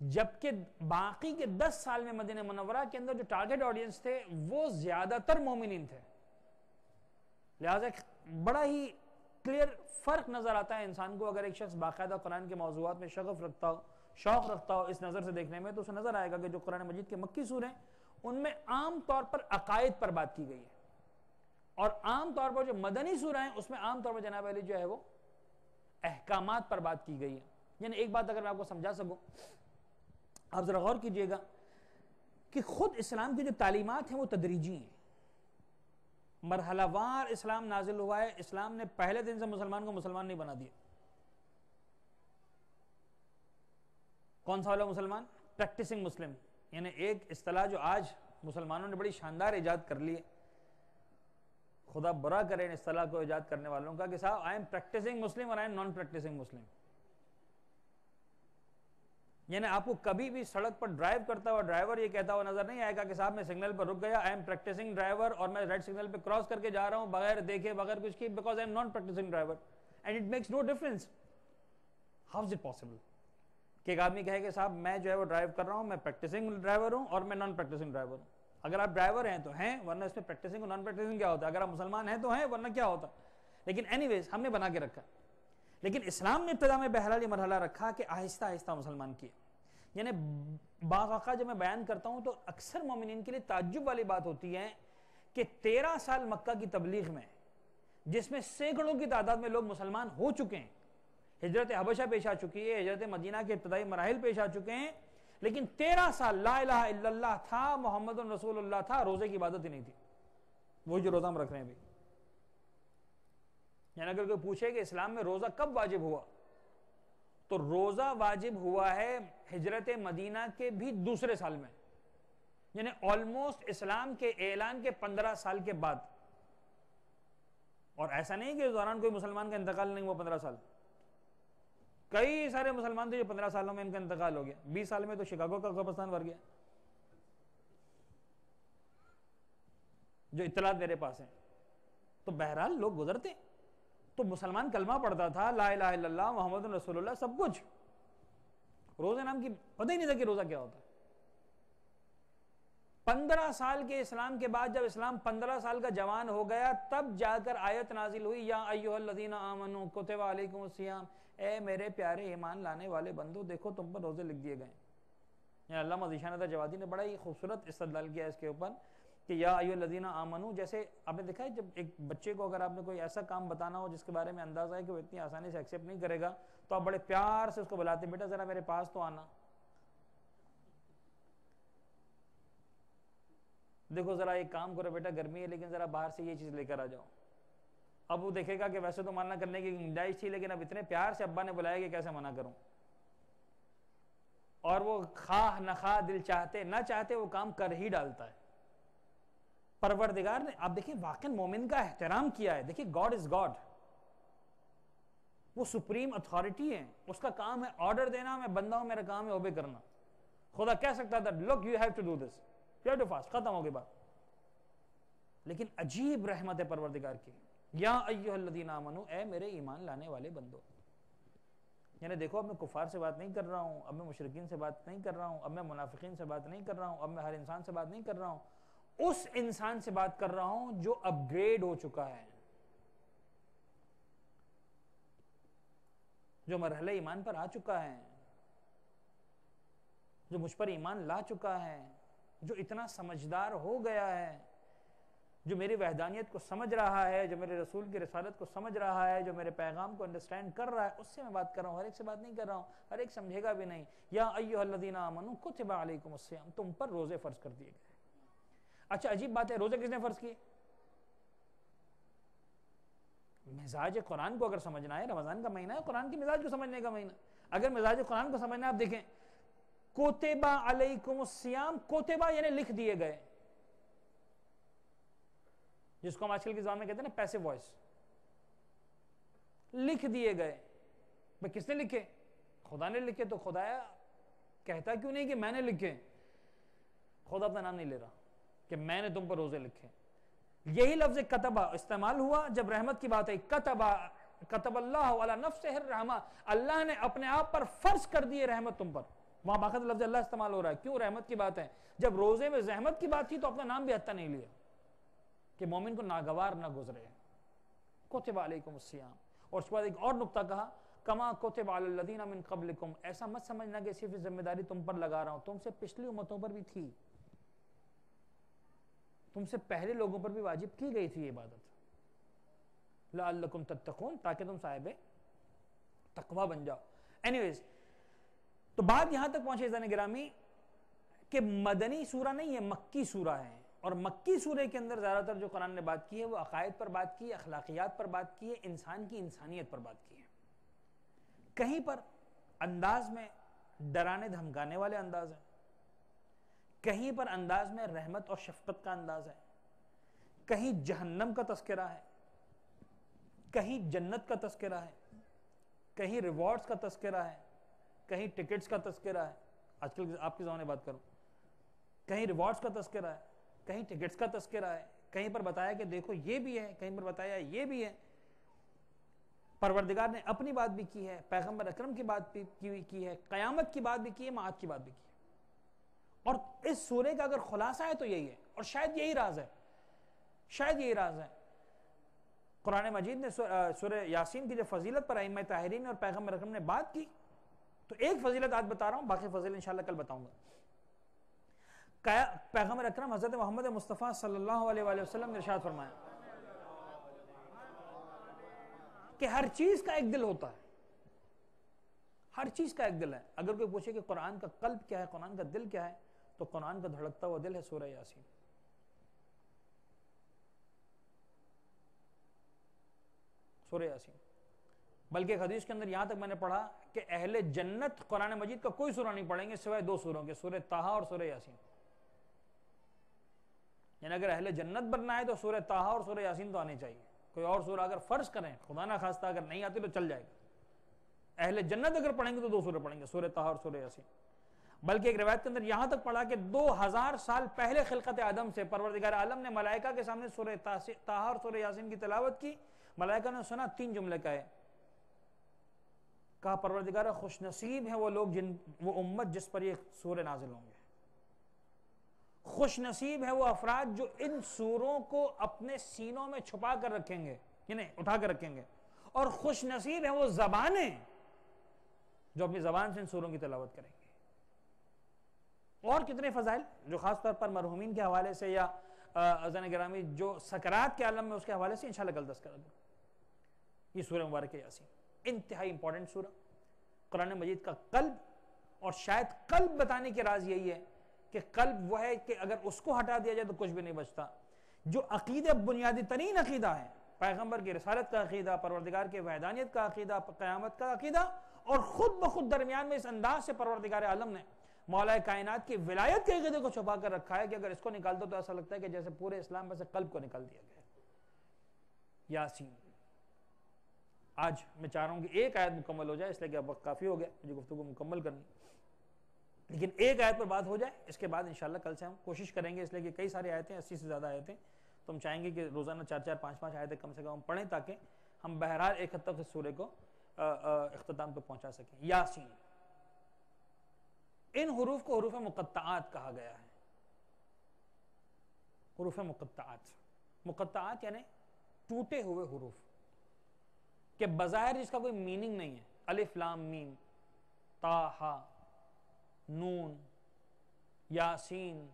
جبکہ باقی کے 10 سال میں مدینہ منورہ کے اندر جو ٹارگٹ آڈینس تھے وہ زیادہ تر مومنین تھے. لہٰذا بڑا ہی کلیئر فرق نظر آتا ہے انسان کو اگر ایک شخص باقاعدہ قرآن کے موضوعات میں شغف رکھتا ہو، شوق رکھتا ہو اس نظر سے دیکھنے میں، تو اسے نظر آئے گا کہ جو قرآن مجید کے مکی سورے ہیں ان میں عام طور پر عقائد پر بات کی گئی ہے، اور عام طور پر جو مدنی سورہ ہیں اس میں عام طور پر جناب علی جو ہے وہ احکامات پر بات کی گئی ہے. یعنی ایک بات اگر میں آپ کو سمجھا سکوں، آپ ذرا غور کیجئے گا کہ خود اسلام کی جو تعلیمات ہیں وہ تدریجی ہیں، مرحلہ وار اسلام نازل ہوا ہے. اسلام نے پہلے دن سے مسلمان کو مسلمان نہیں بنا دیا. کون سا والا مسلمان؟ پریکٹسنگ مسلم. یعنی ایک اصطلاح جو آج مسلمانوں نے بڑی شاندار ایجاد کر لی ہے، خدا برا کرے ان اصطلاح کو ایجاد کرنے والوں کا، کہ صاحب آئی ایم پریکٹسنگ مسلم اور آئی ایم نان پریکٹسنگ مسلم. یعنی آپ کو کبھی بھی سڑک پر ڈرائیو کرتا ہوا ڈرائیور یہ کہتا ہوا نظر نہیں آئے گا کہ صاحب میں سگنل پر رک گیا، آئی ایم پریکٹسنگ ڈرائیور، اور میں ریڈ سگنل پہ کراس کر کے جا رہا ہوں بغیر دیکھے بغیر کچھ کی، because I am non practising driver and it makes no difference. How is it possible کہ ایک آدمی کہے کہ صاحب میں جو ہے وہ ڈرائیو کر رہا ہوں، میں پریکٹسنگ ڈرائیور ہوں اور میں نان پریکٹسنگ ڈرائیور ہوں. اگر آپ ڈرائیور ہیں تو ہیں، ورنہ اس میں پریکٹسنگ اور نان پریکٹسنگ کیا ہوتا ہے؟ اگر آپ مسلمان ہیں تو ہیں، ورنہ کیا ہوتا؟ لیکن اینی ویز ہم نے بنا کے رکھا. لیکن اسلام نے ابتدا میں بہرحال یہ مرحلہ رکھا کہ آہستہ آہستہ مسلمان کیے. یعنی بعض اوقات جب میں بیان کرتا ہوں تو اکثر مومنین کے لیے تعجب والی بات ہوتی ہے کہ 13 سال مکہ کی تبلیغ میں، جس میں سینکڑوں کی تعداد میں لوگ مسلمان ہو چکے ہیں، ہجرت حبشہ پیش آ چکی ہے، ہجرت مدینہ کے ابتدائی مراحل پیش آ چکے ہیں، لیکن 13 سال لا الہ الا اللہ تھا، محمد رسول اللہ تھا، روزے کی عبادت ہی نہیں تھی. وہی جو روزہ ہم رکھ رہے ہیں ابھی. یعنی اگر کوئی پوچھے کہ اسلام میں روزہ کب واجب ہوا، تو روزہ واجب ہوا ہے ہجرت مدینہ کے بھی دوسرے سال میں، یعنی آلموسٹ اسلام کے اعلان کے 15 سال کے بعد. اور ایسا نہیں کہ اس دوران کوئی مسلمان کا انتقال نہیں ہوا 15 سال. کئی سارے مسلمان تھے جو 15 سالوں میں ان کا انتقال ہو گیا. 20 سال میں تو شکاگو کا قبرستان بھر گیا، جو اطلاعات میرے پاس ہیں. تو بہرحال لوگ گزرتے. تو مسلمان کلمہ پڑھتا تھا، لا الہ الا اللہ محمد رسول اللہ، سب کچھ. روزے نام کی پتہ ہی نہیں تھا کہ روزہ کیا ہوتا ہے. 15 سال کے اسلام کے بعد جب اسلام 15 سال کا جوان ہو گیا، تب جا کر آیت نازل ہوئی، یا ایھا الذین آمنوا کتب علیکم الصیام، اے میرے پیارے ایمان لانے والے بندو، دیکھو تم پر روزے لکھ دیے گئے. یعنی علامہ ذیشان جوادی نے بڑا ہی خوبصورت استدلال کیا اس کے اوپر کہ یا ایھا الذین آمنوا. جیسے آپ نے دیکھا ہے جب ایک بچے کو اگر آپ نے کوئی ایسا کام بتانا ہو جس کے بارے میں اندازہ ہے کہ وہ اتنی آسانی سے ایکسیپٹ نہیں کرے گا، تو آپ بڑے پیار سے اس کو بلاتے، بیٹا ذرا میرے پاس تو آنا، دیکھو ذرا ایک کام کرو بیٹا، گرمی ہے لیکن ذرا باہر سے یہ چیز لے کر آ جاؤ. اب وہ دیکھے گا کہ ویسے تو منع کرنے کی گنجائش تھی، لیکن اب اتنے پیار سے ابا نے بلایا کہ کیسے منع کروں. اور وہ خواہ نہ خواہ، دل چاہتے نہ چاہتے، وہ کام کر ہی ڈالتا ہے. پروردگار نے آپ دیکھیں واقعی مومن کا احترام کیا ہے. دیکھیں گاڈ از گاڈ، وہ سپریم اتھارٹی ہے، اس کا کام ہے آرڈر دینا، میں بندہ ہوں، میرا کام ہے اوبے کرنا. خدا کہہ سکتا تھا look you have to do this, you have to fast, ختم ہو گئی بات. لیکن عجیب رحمت ہے پروردگار کی، یا ایھا الذین آمنوا، اے میرے ایمان لانے والے بندو. یعنی دیکھو اب میں کفار سے بات نہیں کر رہا ہوں، اب میں مشرکین سے بات نہیں کر رہا ہوں، اب میں منافقین سے بات نہیں کر رہا ہوں، اب میں ہر انسان سے بات نہیں کر رہا ہوں، اس انسان سے بات کر رہا ہوں جو اپ گریڈ ہو چکا ہے، جو مرحلہ ایمان پر آ چکا ہے، جو مجھ پر ایمان لا چکا ہے، جو اتنا سمجھدار ہو گیا ہے، جو میری وحدانیت کو سمجھ رہا ہے، جو میرے رسول کی رسالت کو سمجھ رہا ہے، جو میرے پیغام کو انڈرسٹینڈ کر رہا ہے، اس سے میں بات کر رہا ہوں. ہر ایک سے بات نہیں کر رہا ہوں، ہر ایک سمجھے گا بھی نہیں. یا ایھا الذین آمنوا کتب علیکم الصیام، تم پر روزے فرض کر دیے گئے. اچھا عجیب بات ہے، روزے کس نے فرض کیے؟ مزاج قرآن کو اگر سمجھنا ہے، رمضان کا مہینہ ہے، قرآن کی مزاج کو سمجھنے کا مہینہ. اگر مزاج قرآن کو سمجھنا ہے، آپ دیکھیں کتب علیکم الصیام، کتبہ یعنی لکھ دیے گئے، جس کو ہم آج کل کی زبان میں کہتے ہیں نا پیسو وائس، لکھ دیے گئے. بھئی کس نے لکھے؟ خدا نے لکھے. تو خدا کہتا کیوں نہیں کہ میں نے لکھے؟ خدا اپنا نام نہیں لے رہا کہ میں نے تم پر روزے لکھے. یہی لفظ کتبہ استعمال ہوا جب رحمت کی بات ہے. کتب اللہ علی نفسہ الرحمہ، اللہ نے اپنے آپ پر فرض کر دیے رحمت تم پر. وہاں باقاعدہ لفظ اللہ استعمال ہو رہا ہے. کیوں؟ رحمت کی بات ہے. جب روزے میں زحمت کی بات تھی تو اپنا نام بھی حتیٰ نہیں لیا کہ مومن کو ناگوار نہ گزرے. کتب علیکم الصیام. اور اس کے بعد ایک اور نقطہ کہا، کما کتب علی الذین من قبلکم، ایسا مت سمجھنا کہ صرف ذمہ داری تم پر لگا رہا ہوں، تم سے پچھلی امتوں پر بھی تھی، تم سے پہلے لوگوں پر بھی واجب کی گئی تھی عبادت. لعلکم تتقون، تاکہ تم صاحب تقوی بن جاؤ. اینیویز، تو بات یہاں تک پہنچے عزیزان گرامی کہ مدنی سورہ نہیں ہے، مکی سورہ ہے. اور مکی سورہ کے اندر زیادہ تر جو قرآن نے بات کی ہے وہ عقائد پر بات کی ہے، اخلاقیات پر بات کی ہے، انسان کی انسانیت پر بات کی ہے. کہیں پر انداز میں ڈرانے دھمکانے والے انداز ہیں، کہیں پر انداز میں رحمت اور شفقت کا انداز ہے، کہیں جہنم کا تذکرہ ہے، کہیں جنت کا تذکرہ ہے، کہیں ریوارڈز کا تذکرہ ہے، کہیں ٹکٹس کا تذکرہ ہے. آج کل آپ کے زمانے بات کروں، کہیں ریوارڈز کا تذکرہ ہے، کہیں ٹکٹس کا تذکرہ ہے، کہیں پر بتایا کہ دیکھو یہ بھی ہے، کہیں پر بتایا یہ بھی ہے. پروردگار نے اپنی بات بھی کی ہے، پیغمبر اکرم کی بات بھی کی ہے، قیامت کی بات بھی کی ہے، معاد کی بات بھی کی ہے. اور اس سورے کا اگر خلاصہ ہے تو یہی ہے، اور شاید یہی راز ہے، شاید یہی راز ہے. قرآن مجید نے سورہ یاسین کی جو فضیلت پر ائمہ طاہرین اور پیغمبر اکرم نے بات کی، تو ایک فضیلت آج بتا رہا ہوں، باقی فضیلت انشاءاللہ کل بتاؤں گا. پیغمبر اکرم حضرت محمد مصطفیٰ صلی اللہ علیہ وآلہ وسلم نے ارشاد فرمایا کہ ہر چیز کا ایک دل ہوتا ہے، ہر چیز کا ایک دل ہے. اگر کوئی پوچھے کہ قرآن کا قلب کیا ہے، قرآن کا دل کیا ہے، تو قرآن کا دھڑکتا ہوا دل ہے سورہ یاسین. سورہ یاسین. بلکہ ایک حدیث کے اندر یہاں تک میں نے پڑھا کہ اہل جنت قرآن مجید کا کوئی سورہ نہیں پڑھیں گے سوائے دو سوروں کے، سورہ طٰہٰ اور سورہ یاسین. یعنی اگر اہل جنت بننا ہے تو سورہ طٰہٰ اور سورہ یاسین تو آنی چاہیے. کوئی اور سورہ اگر فرض کریں، خدا نہ خواستہ اگر نہیں آتی تو چل جائے گا. اہل جنت اگر پڑھیں گے تو دو سورہ پڑھیں گے، سورہ طٰہٰ اور سورہ یاسین. بلکہ ایک روایت کے اندر یہاں تک پڑھا کہ 2000 سال پہلے خلقت آدم سے پروردگار عالم نے ملائکہ کے سامنے سورہ طٰہٰ اور سورہ یاسین کی تلاوت کی. ملائکہ نے سنا، 3 جملے کہے. کہا پروردگار خوش نصیب ہیں وہ لوگ وہ امت جس پر یہ سورے نازل ہوں گے. خوش نصیب ہے وہ افراد جو ان سوروں کو اپنے سینوں میں چھپا کر رکھیں گے، یعنی اٹھا کر رکھیں گے. اور خوش نصیب ہے وہ زبانیں جو اپنی زبان سے ان سوروں کی تلاوت کریں گے. اور کتنے فضائل جو خاص طور پر مرحومین کے حوالے سے یا عزیزان گرامی جو سکرات کے عالم میں اس کے حوالے سے انشاءاللہ کل تذکرہ دوں. یہ سورہ مبارک یاسین انتہائی امپورٹنٹ سورہ، قرآن مجید کا قلب. اور شاید قلب بتانے کے راز یہی ہے کہ قلب وہ ہے کہ اگر اس کو ہٹا دیا جائے تو کچھ بھی نہیں بچتا. جو عقیدہ بنیادی ترین عقیدہ ہے، پیغمبر کی رسالت کا عقیدہ، پروردگار کے وحدانیت کا عقیدہ، قیامت کا عقیدہ، اور خود بخود درمیان میں اس انداز سے پروردگار عالم نے مولا کائنات کی ولایت کے عقیدے کو چھپا کر رکھا ہے کہ اگر اس کو نکال دو تو ایسا لگتا ہے کہ جیسے پورے اسلام میں سے قلب کو نکال دیا گیا. یاسین. آج میں چاہ رہا ہوں کہ ایک آیت مکمل ہو جائے، اس لیے کہ اب وقت کافی ہو گیا مجھے گفتگو مکمل کرنی، لیکن ایک آیت پر بات ہو جائے. اس کے بعد انشاءاللہ کل سے ہم کوشش کریں گے، اس لیے کہ کئی ساری آیتیں 80 سے زیادہ آیتیں، تو ہم چاہیں گے کہ روزانہ 4-4 5-5 آیتیں کم سے کم پڑھیں تاکہ ہم بہرحال ایک حد تک اس سورے کو اختتام پہ پہنچا سکیں. یاسین. ان حروف کو حروف مقطعات کہا گیا ہے. حروف مقطعات، مقطعات یعنی ٹوٹے ہوئے حروف کہ بظاہر اس کا کوئی میننگ نہیں ہے. الف لام میم، تا ہا، نون، یاسین،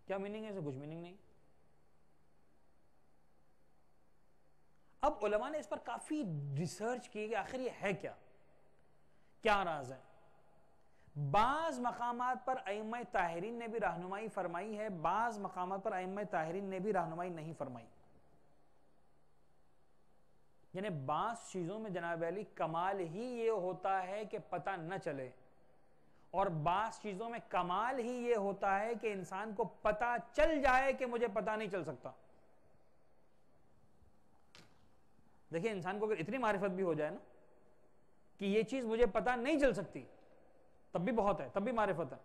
کیا میننگ ہے؟ اسے کچھ میننگ نہیں. اب علماء نے اس پر کافی ریسرچ کی کہ آخر یہ ہے کیا راز ہے. بعض مقامات پر ائمہ طاہرین نے بھی رہنمائی فرمائی ہے، بعض مقامات پر ائمہ طاہرین نے بھی رہنمائی نہیں فرمائی. یعنی بعض چیزوں میں جناب علی کمال ہی یہ ہوتا ہے کہ پتہ نہ چلے، اور بعض چیزوں میں کمال ہی یہ ہوتا ہے کہ انسان کو پتہ چل جائے کہ مجھے پتہ نہیں چل سکتا. دیکھیں انسان کو اگر اتنی معرفت بھی ہو جائے نا کہ یہ چیز مجھے پتہ نہیں چل سکتی، تب بھی بہت ہے، تب بھی معرفت ہے.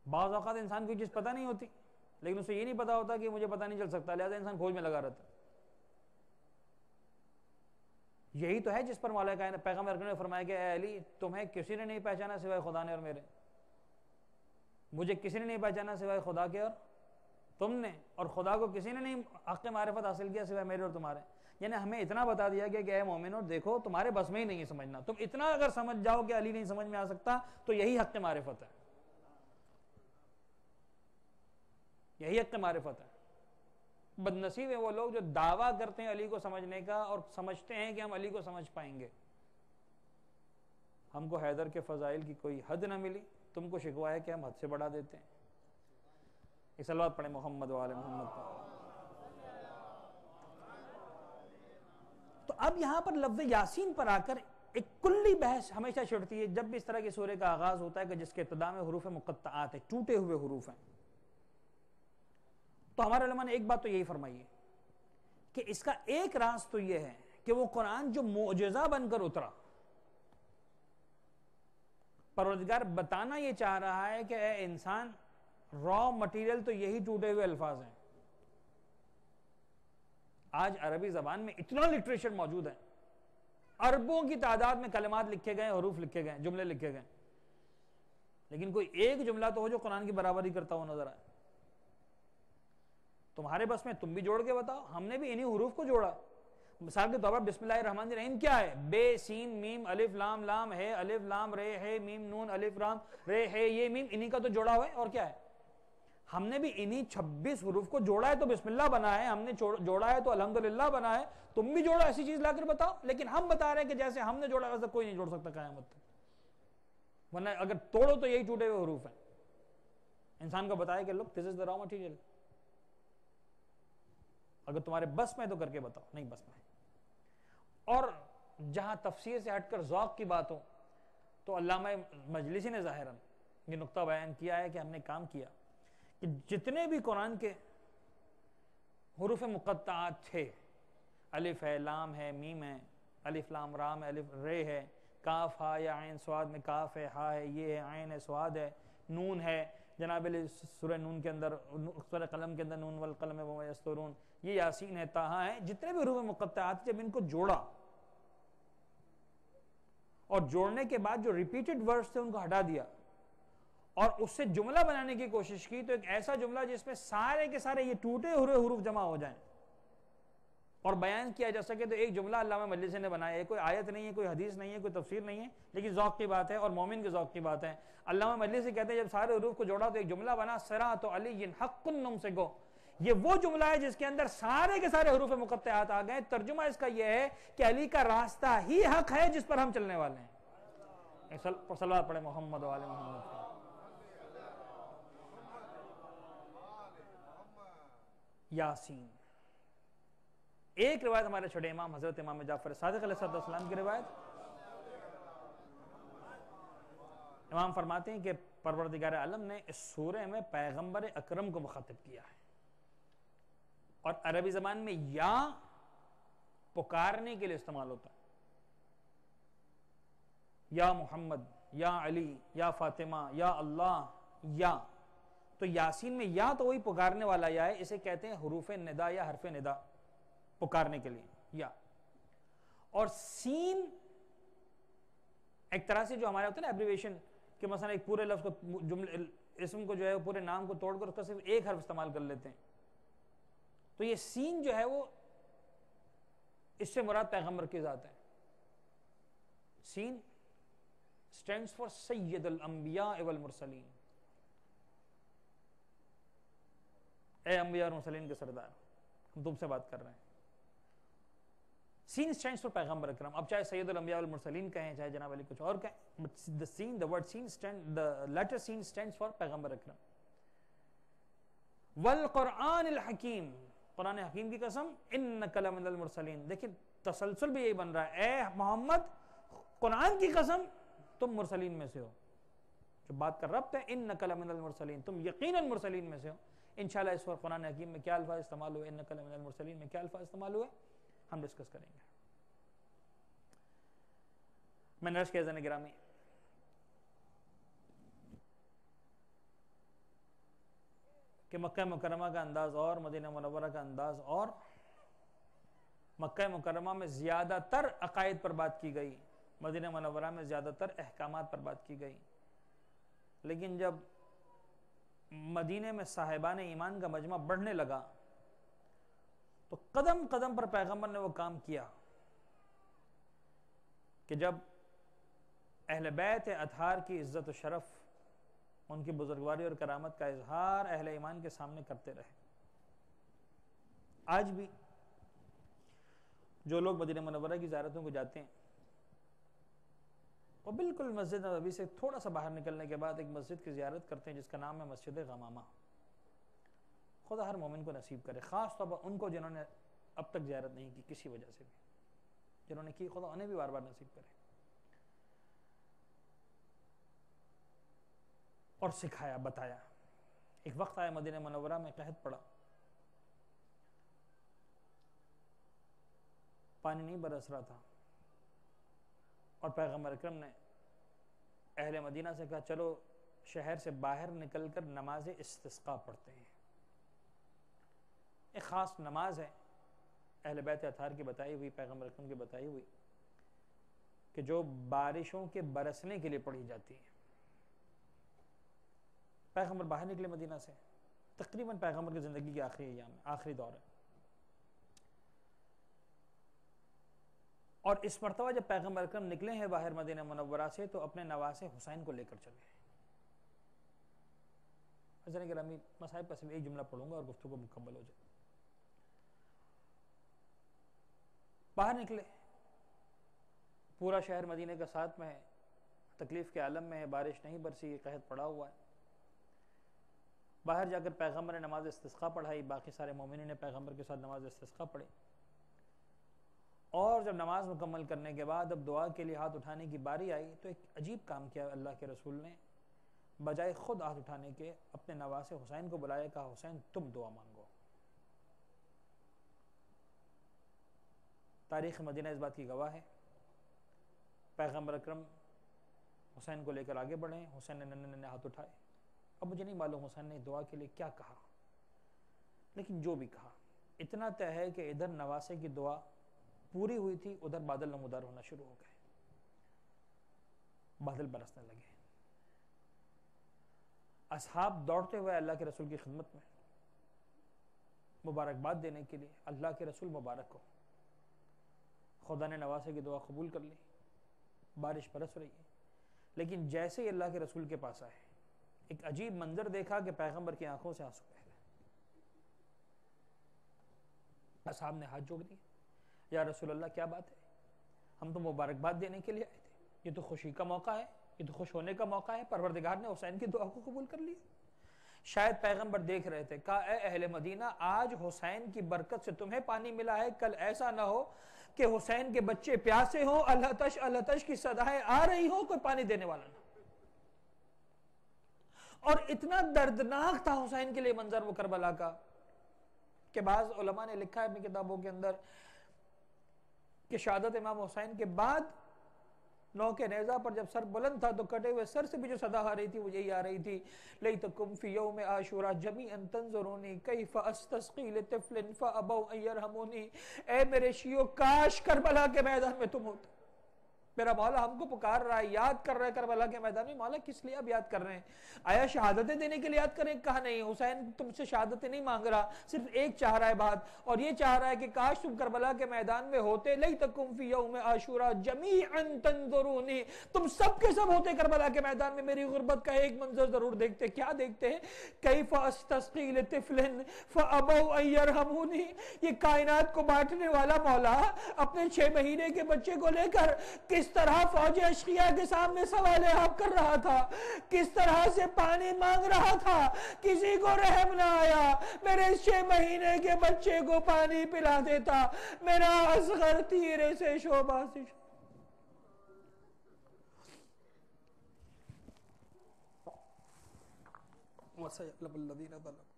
بعض اوقات انسان کو یہ چیز پتہ نہیں ہوتی لیکن اسے یہ نہیں پتا ہوتا کہ مجھے پتہ نہیں چل سکتا، لہذا انسان کھوج میں لگا رہتا ہے. یہی تو ہے جس پر مولا کائنات پیغمبر نے فرمایا کہ اے علی تمہیں کسی نے نہیں پہچانا سوائے خدا نے اور میرے، مجھے کسی نے نہیں پہچانا سوائے خدا کے اور تم نے، اور خدا کو کسی نے نہیں حق معرفت حاصل کیا سوائے میرے اور تمہارے. یعنی ہمیں اتنا بتا دیا گیا کہ اے مومنو دیکھو تمہارے بس میں ہی نہیں ہے سمجھنا، تم اتنا اگر سمجھ جاؤ کہ علی نہیں سمجھ میں آ سکتا تو یہی حق معرفت ہے، یہی حق معرفت ہے. بد نصیب ہیں وہ لوگ جو دعویٰ کرتے ہیں علی کو سمجھنے کا اور سمجھتے ہیں کہ ہم علی کو سمجھ پائیں گے. ہم کو حیدر کے فضائل کی کوئی حد نہ ملی، تم کو شکوا ہے کہ ہم حد سے بڑھا دیتے ہیں. ایک صلوات پڑھیں محمد وآل محمد پر. تو اب یہاں پر لفظ یاسین پر آ کر ایک کلی بحث ہمیشہ چھڑتی ہے جب بھی اس طرح کی سورہ کا آغاز ہوتا ہے کہ جس کے ابتدا میں حروف مقطعات ہیں، ٹوٹے ہوئے حروف ہیں، تو ہمارے علماء نے ایک بات تو یہی فرمائی ہے کہ اس کا ایک راز تو یہ ہے کہ وہ قرآن جو معجزہ بن کر اترا، پروردگار بتانا یہ چاہ رہا ہے کہ اے انسان، را مٹیریل تو یہی ٹوٹے ہوئے الفاظ ہیں۔ آج عربی زبان میں اتنا لٹریچر موجود ہے، اربوں کی تعداد میں کلمات لکھے گئے، حروف لکھے گئے، جملے لکھے گئے، لیکن کوئی ایک جملہ تو ہو جو قرآن کی برابری کرتا ہو نظر آئے۔ تمہارے بس میں تم بھی جوڑ کے بتاؤ، ہم نے بھی انہی حروف کو جوڑا۔ مثال کے طور پر بسم اللہ الرحمن الرحیم کیا ہے؟ بے سین میم الف لام لام ہے، الف لام رے ہے، میم نون الف لام رے ہے، یہ میم انہی کا تو جوڑا ہوا ہے، اور کیا ہے؟ ہم نے بھی انہی 26 حروف کو جوڑا ہے تو بسم اللہ بنا ہے، ہم نے جوڑا ہے تو الحمدللہ بنا ہے، تم بھی جوڑا، ایسی چیز لا کر بتاؤ۔ لیکن ہم بتا رہے ہیں کہ جیسے ہم نے جوڑا ویسے کوئی نہیں جوڑ سکتا قیامت تک، ورنہ اگر توڑو تو یہی ٹوٹے ہوئے حروف ہیں۔ انسان کو بتایا کہ لوگ دس از دا را مٹیریل، اگر تمہارے بس میں تو کر کے بتاؤ، نہیں بس میں۔ اور جہاں تفسیر سے ہٹ کر ذوق کی بات ہو تو علامہ مجلسی نے ظاہراً یہ نقطہ بیان کیا ہے کہ ہم نے کام کیا کہ جتنے بھی قرآن کے حروف مقطعات تھے، الف ہے، لام ہے، میم ہے، الف لام رام ہے، الف رے ہے، کاف ہا یا عین سواد میں کاف ہے، ہا ہے، یہ ہے، عین ہے، سواد ہے، نون ہے، جناب سورہ نون کے اندر، سورہ قلم کے اندر نون والقلم وما یسطرون، یہ یاسین ہے، طٰہٰ ہے، جتنے بھی حروف مقطعات جب ان کو جوڑا اور جوڑنے کے بعد جو ریپیٹڈ ورڈز تھے ان کو ہٹا دیا اور اس سے جملہ بنانے کی کوشش کی، تو ایک ایسا جملہ جس میں سارے کے سارے یہ ٹوٹے ہوئے حروف جمع ہو جائیں اور بیان کیا جا سکے، تو ایک جملہ علامہ مجلسی نے بنایا ہے۔ کوئی آیت نہیں ہے، کوئی حدیث نہیں ہے، کوئی تفسیر نہیں ہے، لیکن ذوق کی بات ہے اور مومن کے ذوق کی بات ہے۔ علامہ مجلسی کہتے ہیں جب سارے حروف کو جوڑا تو ایک جملہ بنا، صراط علی حق نمسکو۔ یہ وہ جملہ ہے جس کے اندر سارے کے سارے حروف مقطعات آ گئے۔ ترجمہ اس کا یہ ہے کہ علی کا راستہ ہی حق ہے جس پر ہم چلنے والے ہیں۔ صلوات پڑھے محمد و آل محمد۔ یاسین، ایک روایت ہمارے چھوٹے امام حضرت امام جعفر صادق علیہ السلام کی روایت، امام فرماتے ہیں کہ پروردگار عالم نے اس سورہ میں پیغمبر اکرم کو مخاطب کیا ہے، اور عربی زبان میں یا پکارنے کے لیے استعمال ہوتا ہے، یا محمد، یا علی، یا فاطمہ، یا اللہ، یا، تو یاسین میں یا تو وہی پکارنے والا یا ہے، اسے کہتے ہیں حروف ندا یا حرف ندا، پکارنے کے لیے یا۔ اور سین ایک طرح سے جو ہمارے ہوتے ہیں نا ایبریویشن، کہ مثلا ایک پورے لفظ کو، جملے اسم کو جو ہے پورے نام کو توڑ کر اس کا صرف ایک حرف استعمال کر لیتے ہیں، تو یہ سین جو ہے وہ اس سے مراد پیغمبر کی ذات ہے۔ سین stands for سید الانبیاء والمرسلین، اے انبیاء اور مرسلین کے سردار، ہم تم سے بات کر رہے ہیں۔ سین stands for پیغمبر اکرم، اب چاہے سید الانبیاء والمرسلین کہیں چاہے جناب علی کچھ اور کہیں، the word seen the letter seen stands for پیغمبر اکرم۔ والقرآن الحکیم، قرآن حکیم کی قسم، انک لمن المرسلین۔ دیکھیں تسلسل بھی یہی بن رہا ہے، اے محمد قرآن کی قسم تم مرسلین میں سے ہو، جو بات کا ربط ہے، انک لمن المرسلین، تم یقیناً مرسلین میں سے ہو۔ انشاءاللہ اس وقت قرآن حکیم میں کیا الفاظ استعمال ہوئے، انک لمن المرسلین میں کیا الفاظ استعمال ہوئے، ہم ڈسکس کریں گے۔ میں نرش کے عزیزان گرامی، کہ مکہ مکرمہ کا انداز اور مدینہ منورہ کا انداز اور، مکہ مکرمہ میں زیادہ تر عقائد پر بات کی گئی، مدینہ منورہ میں زیادہ تر احکامات پر بات کی گئی، لیکن جب مدینے میں صاحبان ایمان کا مجمع بڑھنے لگا تو قدم قدم پر پیغمبر نے وہ کام کیا کہ جب اہل بیت اطہار کی عزت و شرف، ان کی بزرگواری اور کرامت کا اظہار اہل ایمان کے سامنے کرتے رہے۔ آج بھی جو لوگ مدینہ منورہ کی زیارتوں کو جاتے ہیں، وہ بالکل مسجد نبوی سے تھوڑا سا باہر نکلنے کے بعد ایک مسجد کی زیارت کرتے ہیں جس کا نام ہے مسجد غمامہ۔ خدا ہر مومن کو نصیب کرے، خاص طور پر ان کو جنہوں نے اب تک زیارت نہیں کی کسی وجہ سے بھی، جنہوں نے کی خدا انہیں بھی بار بار نصیب کرے۔ اور سکھایا، بتایا۔ ایک وقت آیا مدینہ منورہ میں قحط پڑا، پانی نہیں برس رہا تھا، اور پیغمبر اکرم نے اہل مدینہ سے کہا چلو شہر سے باہر نکل کر نماز استسقاء پڑھتے ہیں۔ ایک خاص نماز ہے اہل بیت اطہار کی بتائی ہوئی، پیغمبر اکرم کی بتائی ہوئی، کہ جو بارشوں کے برسنے کے لیے پڑھی جاتی ہے۔ پیغمبر باہر نکلے مدینہ سے، تقریباً پیغمبر کی زندگی کے آخری ایام میں، آخری دور ہے، اور اس مرتبہ جب پیغمبر اکرم نکلے ہیں باہر مدینہ منورہ سے تو اپنے نواسے حسین کو لے کر چلے ہیں۔ حضرت گرامی، مصاحب پر صرف ایک جملہ پڑھوں گا اور گفتگو مکمل ہو جائے۔ باہر نکلے، پورا شہر مدینہ کا ساتھ میں ہے، تکلیف کے عالم میں ہے، بارش نہیں برسی، قحط پڑا ہوا ہے۔ باہر جا کر پیغمبر نے نماز استسقاء پڑھائی، باقی سارے مومنین نے پیغمبر کے ساتھ نماز استسقاء پڑھی، اور جب نماز مکمل کرنے کے بعد اب دعا کے لیے ہاتھ اٹھانے کی باری آئی تو ایک عجیب کام کیا اللہ کے رسول نے، بجائے خود ہاتھ اٹھانے کے اپنے نواسے حسین کو بلایا، کہا حسین تم دعا مانگو۔ تاریخ مدینہ اس بات کی گواہ ہے۔ پیغمبر اکرم حسین کو لے کر آگے بڑھے، حسین نے ننھے ننھے ہاتھ اٹھائے۔ اب مجھے نہیں معلوم حسین نے دعا کے لیے کیا کہا، لیکن جو بھی کہا، اتنا طے ہے کہ ادھر نواسے کی دعا پوری ہوئی تھی، ادھر بادل نمودار ہونا شروع ہو گئے، بادل برسنے لگے۔ اصحاب دوڑتے ہوئے اللہ کے رسول کی خدمت میں مبارکباد دینے کے لیے، اللہ کے رسول مبارک ہو، خدا نے نواسے کی دعا قبول کر لی، بارش برس رہی ہے۔ لیکن جیسے ہی اللہ کے رسول کے پاس آئے، ایک عجیب منظر دیکھا کہ پیغمبر کی آنکھوں سے آنسو بہہ گئے۔ اصحاب نے ہاتھ جوڑ دیے، یا رسول اللہ کیا بات ہے، ہم تو مبارکباد دینے کے لیے آئے تھے، یہ تو خوشی کا موقع ہے، یہ تو خوش ہونے کا موقع ہے، پروردگار نے حسین کی دعا کو قبول کر لیا۔ شاید پیغمبر دیکھ رہے تھے، کہا اے اہل مدینہ، آج حسین کی برکت سے تمہیں پانی ملا ہے، کل ایسا نہ ہو کہ حسین کے بچے پیاسے ہوں، الحتش کی صدائیں آ رہی ہوں، کوئی پانی دینے والا نہ۔ اور اتنا دردناک تھا حسین کے لیے منظر وہ کربلا کا کہ بعض علماء نے لکھا ہے اپنی کتابوں کے اندر کہ شہادت امام حسین کے بعد نو کے نیزہ پر جب سر بلند تھا تو کٹے ہوئے سر سے بھی جو صدا آ رہی تھی وہ یہی آ رہی تھی، لیتکم فی یوم عاشورا جمیعا تنظرونی کیف استسقی لطفل فابوا ان یرحمونی۔ اے میرے شیعو، کاش کربلا کے میدان میں تم ہوتے۔ میرا مولا ہم کو پکار رہا ہے، یاد کر رہے کربلا کے میدان میں۔ مولا کس لیے اب یاد کر رہے ہیں؟ آیا شہادتیں دینے کے لیے یاد کریں؟ کہا نہیں، حسین تم سے شہادتیں نہیں مانگ رہا، صرف ایک چاہ رہا ہے بات، اور یہ چاہ رہا ہے کہ کاش تم کربلا کے میدان میں ہوتے، لیتکم فی یوم عاشورا جمیعا تنظرونی، تم سب کے سب ہوتے کربلا کے میدان میں، میری غربت کا ایک منظر ضرور دیکھتے۔ کیا دیکھتے ہیں؟ کیف استسقی لطفل فابوا ان یرحمونی۔ یہ کائنات کو بانٹنے والا مولا اپنے 6 مہینے کے بچے کو لے کر کس طرح فوج اشقیاء کے سامنے سوال آپ کر رہا تھا، کس طرح سے پانی مانگ رہا تھا، کسی کو رحم نہ آیا، میرے 6 مہینے کے بچے کو پانی پلا دیتا، میرا اصغر تیرے سے شعبہ سے وَسَيَعْلَمُ الَّذِينَ ظَلَمُوا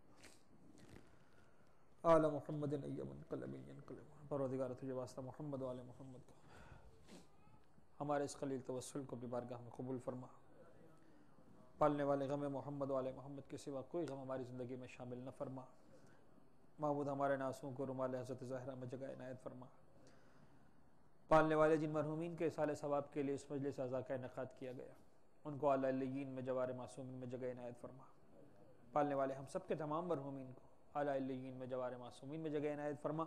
آل محمد اَيَّ مُنْقَلَبٍ يَنْقَلِبُونَ۔ پروردگار تجھے واسطہ محمد و آل محمد کو ہمارے اس خلیل توسل کو بھی بارگاہ میں قبول فرما۔ پالنے والے غم محمد و آل محمد کے سوا کوئی غم ہماری زندگی میں شامل نہ فرما۔ معبود ہمارے ناسوں کو رومال حضرت زہرا میں جگہ عنایت فرما۔ پالنے والے جن مرحومین کے اصال ثواب کے لیے اس مجلس اعضاء کا انعقاد کیا گیا، ان کو اعلیٰ علیین میں جوار معصومین میں جگہ عنایت فرما۔ پالنے والے ہم سب کے تمام مرحومین کو اعلیٰ علیین میں جوار معصومین میں جگہ عنایت فرما۔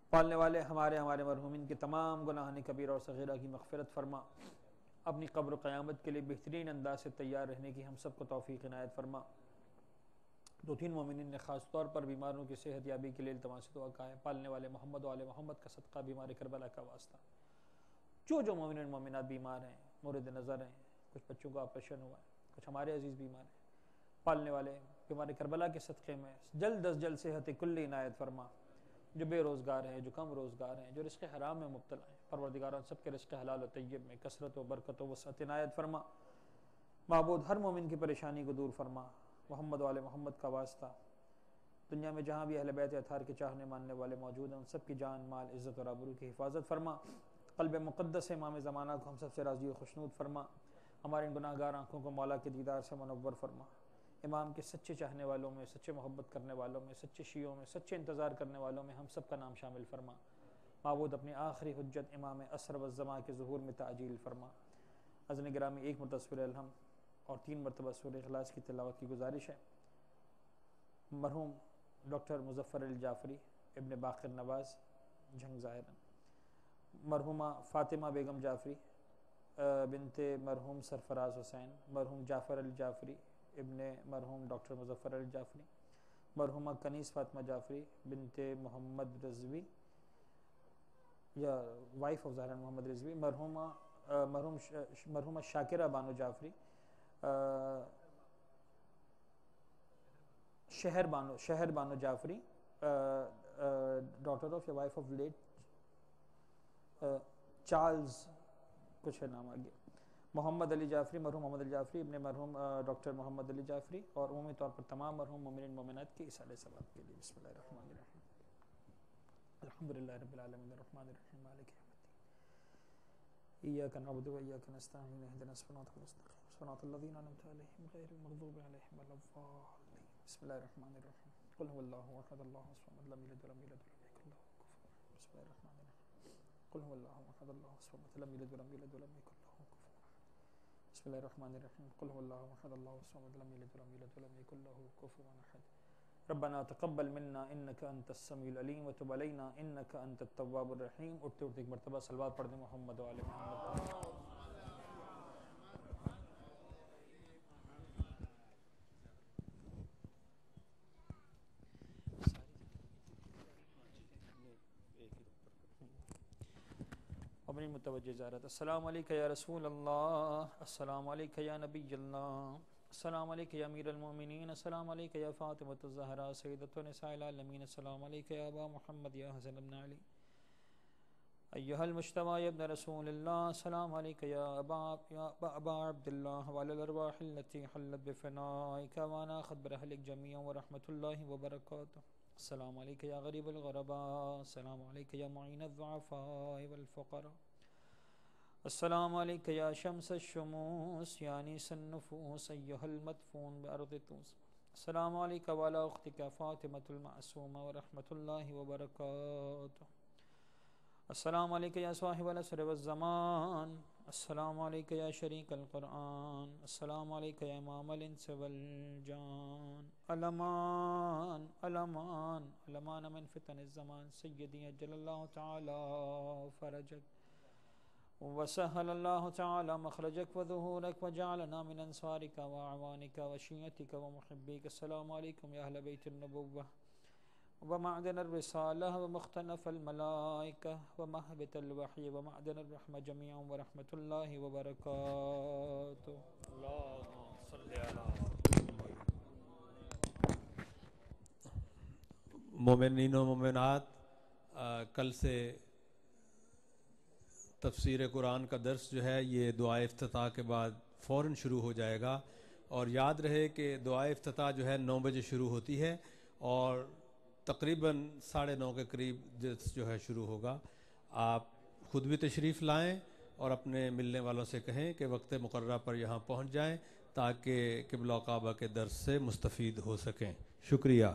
پالنے والے ہمارے مرحومین کے تمام گناہان کبیرہ اور صغیرہ کی مغفرت فرما۔ اپنی قبر و قیامت کے لیے بہترین انداز سے تیار رہنے کی ہم سب کو توفیق عنایت فرما۔ 2-3 مومنین نے خاص طور پر بیماروں کی صحت یابی کے لیے التماس دعا کہا ہے۔ پالنے والے محمد و آل محمد کا صدقہ بیمار کربلا کا واسطہ، جو مومنین مومنات بیمار ہیں، مورد نظر ہیں، کچھ بچوں کا آپریشن ہوا ہے، کچھ ہمارے عزیز بیمار ہیں، پالنے والے بیمار کربلا کے صدقے میں جلد از جلد صحت کلی عنایت فرما۔ جو بے روزگار ہیں، جو کم روزگار ہیں، جو رزق حرام میں مبتلا ہیں، پروردگار سب کے رزق حلال و طیب میں کثرت و برکت و وسعت عنایت فرما۔ معبود ہر مومن کی پریشانی کو دور فرما، محمد و آل محمد کا واسطہ دنیا میں جہاں بھی اہل بیت اطہار کے چاہنے ماننے والے موجود ہیں ان سب کی جان مال عزت اور آبرو کی حفاظت فرما، قلب مقدس امام زمانہ کو ہم سب سے راضی و خوشنود فرما، ہمارے گناہ گار آنکھوں کو مولا کے دیدار سے منور فرما، امام کے سچے چاہنے والوں میں، سچے محبت کرنے والوں میں، سچے شیعوں میں، سچے انتظار کرنے والوں میں ہم سب کا نام شامل فرما۔ معبود اپنی آخری حجت امام اسر والزمان کے ظہور میں تعجیل فرما۔ حضرت گرامی ایک مرتبہ سورہ الحمد اور 3 مرتبہ سورہ اخلاص کی تلاوت کی گزارش ہے۔ مرحوم ڈاکٹر مظفر علی جعفری ابن باقر نواز جھنگ ظاہر، مرحومہ فاطمہ بیگم جعفری بنت مرحوم سرفراز حسین، مرحوم جعفر علی جعفری ابن مرحوم ڈاکٹر مظفر علی جعفری، مرحومہ کنیز فاطمہ جعفری بنت محمد رضوی یا وائف آف زہرا محمد رضوی، مرحومہ شاکرہ بانو جعفری، شہر بانو جعفری ڈاٹر آف یا وائف آف لیٹ چارلز کچھ ہے نام آگے، محمد علی جعفری، مرحوم محمد علی جعفری ابن مرحوم ڈاکٹر محمد علی جعفری، اور عمومی طور پر تمام مرحوم مومنین مومنات کے ایصال ثواب کے لیے۔ بسم اللہ الرحمن الرحیم، الحمدللہ رب العالمین الرحمن الرحیم مالک یوم الدین، ایاک نعبد و ایاک نستعین، اہدنا الصراط المستقیم، صراط الذین انعمت علیہم غیر المغضوب علیہم ولا الضالین۔ بسم اللہ الرحمن الرحیم، قل هو اللہ احد اللہ الصمد لم یلد ولم یولد ولم یکن له کفوا احد۔ بسم اللہ الرحمن الرحیم، قل هو اللہ احد اللہ الصمد لم یلد ولم یولد ولم یکن له کفوا احد۔ بسم اللہ الرحمن الرحیم، قل هو اللہ احد اللہ الصمد لم یلد ولم یولد ولم یکن له کفوا احد۔ ربنا تقبل منا انك انت السميع العليم وتب علينا انك انت التواب الرحيم۔ اٹھتے اٹھتے ایک مرتبہ صلوات پڑھ دیں محمد و آل محمد۔ اپنی متوجہ زیارت، السلام علیکہ یا رسول اللہ، السلام علیکہ یا نبی اللہ، السلام علیکہ یا امیر المومنین، السلام علیکہ یا فاطمہ الزہراء سیدۃ نساء العالمین، السلام علیکہ یا ابا محمد یا حسن بن علی ایہا المجتبی یا ابن رسول اللہ، السلام علیکہ یا ابا عبداللہ وعلی الارواح التي حلت بفنائک وانا اخذ برحلک جمیعا ورحمۃ اللہ وبرکاتہ، السلام علیکہ یا غریب الغرباء، السلام علیکہ یا معین الضعفاء والفقراء، السلام علیکہ یا شمس الشموس یا انیس النفوس ایہا المدفون بارض طوس، السلام علیکہ وعلی اختک فاطمۃ المعصومہ ورحمۃ اللہ وبرکاتہ، السلام علیکہ یا صاحب العصر والزمان، السلام علیکہ یا شریک القرآن، السلام علیکہ یا امام الانس والجان، الامان الامان الامان من فتن الزمان، سیدی اجل اللہ تعالی فرجک وسهل الله تعالى مخرجك وظهورك وجعلنا من أنصارك وأعوانك وشيعتك ومحبيك، السلام عليكم يا أهل بيت النبوة ومعدن الرسالة ومختنف الملائكة ومهبط الوحي ومعدن الرحمة جميعا ورحمة الله وبركاته، اللهم صل على مومنین و مومنات، کل سے تفسیر قرآن کا درس جو ہے یہ دعائے افتتاح کے بعد فوراً شروع ہو جائے گا، اور یاد رہے کہ دعائے افتتاح جو ہے 9 بجے شروع ہوتی ہے اور تقریباً 9:30 کے قریب درس جو ہے شروع ہوگا۔ آپ خود بھی تشریف لائیں اور اپنے ملنے والوں سے کہیں کہ وقت مقررہ پر یہاں پہنچ جائیں تاکہ قبلہ و کعبہ کے درس سے مستفید ہو سکیں۔ شکریہ۔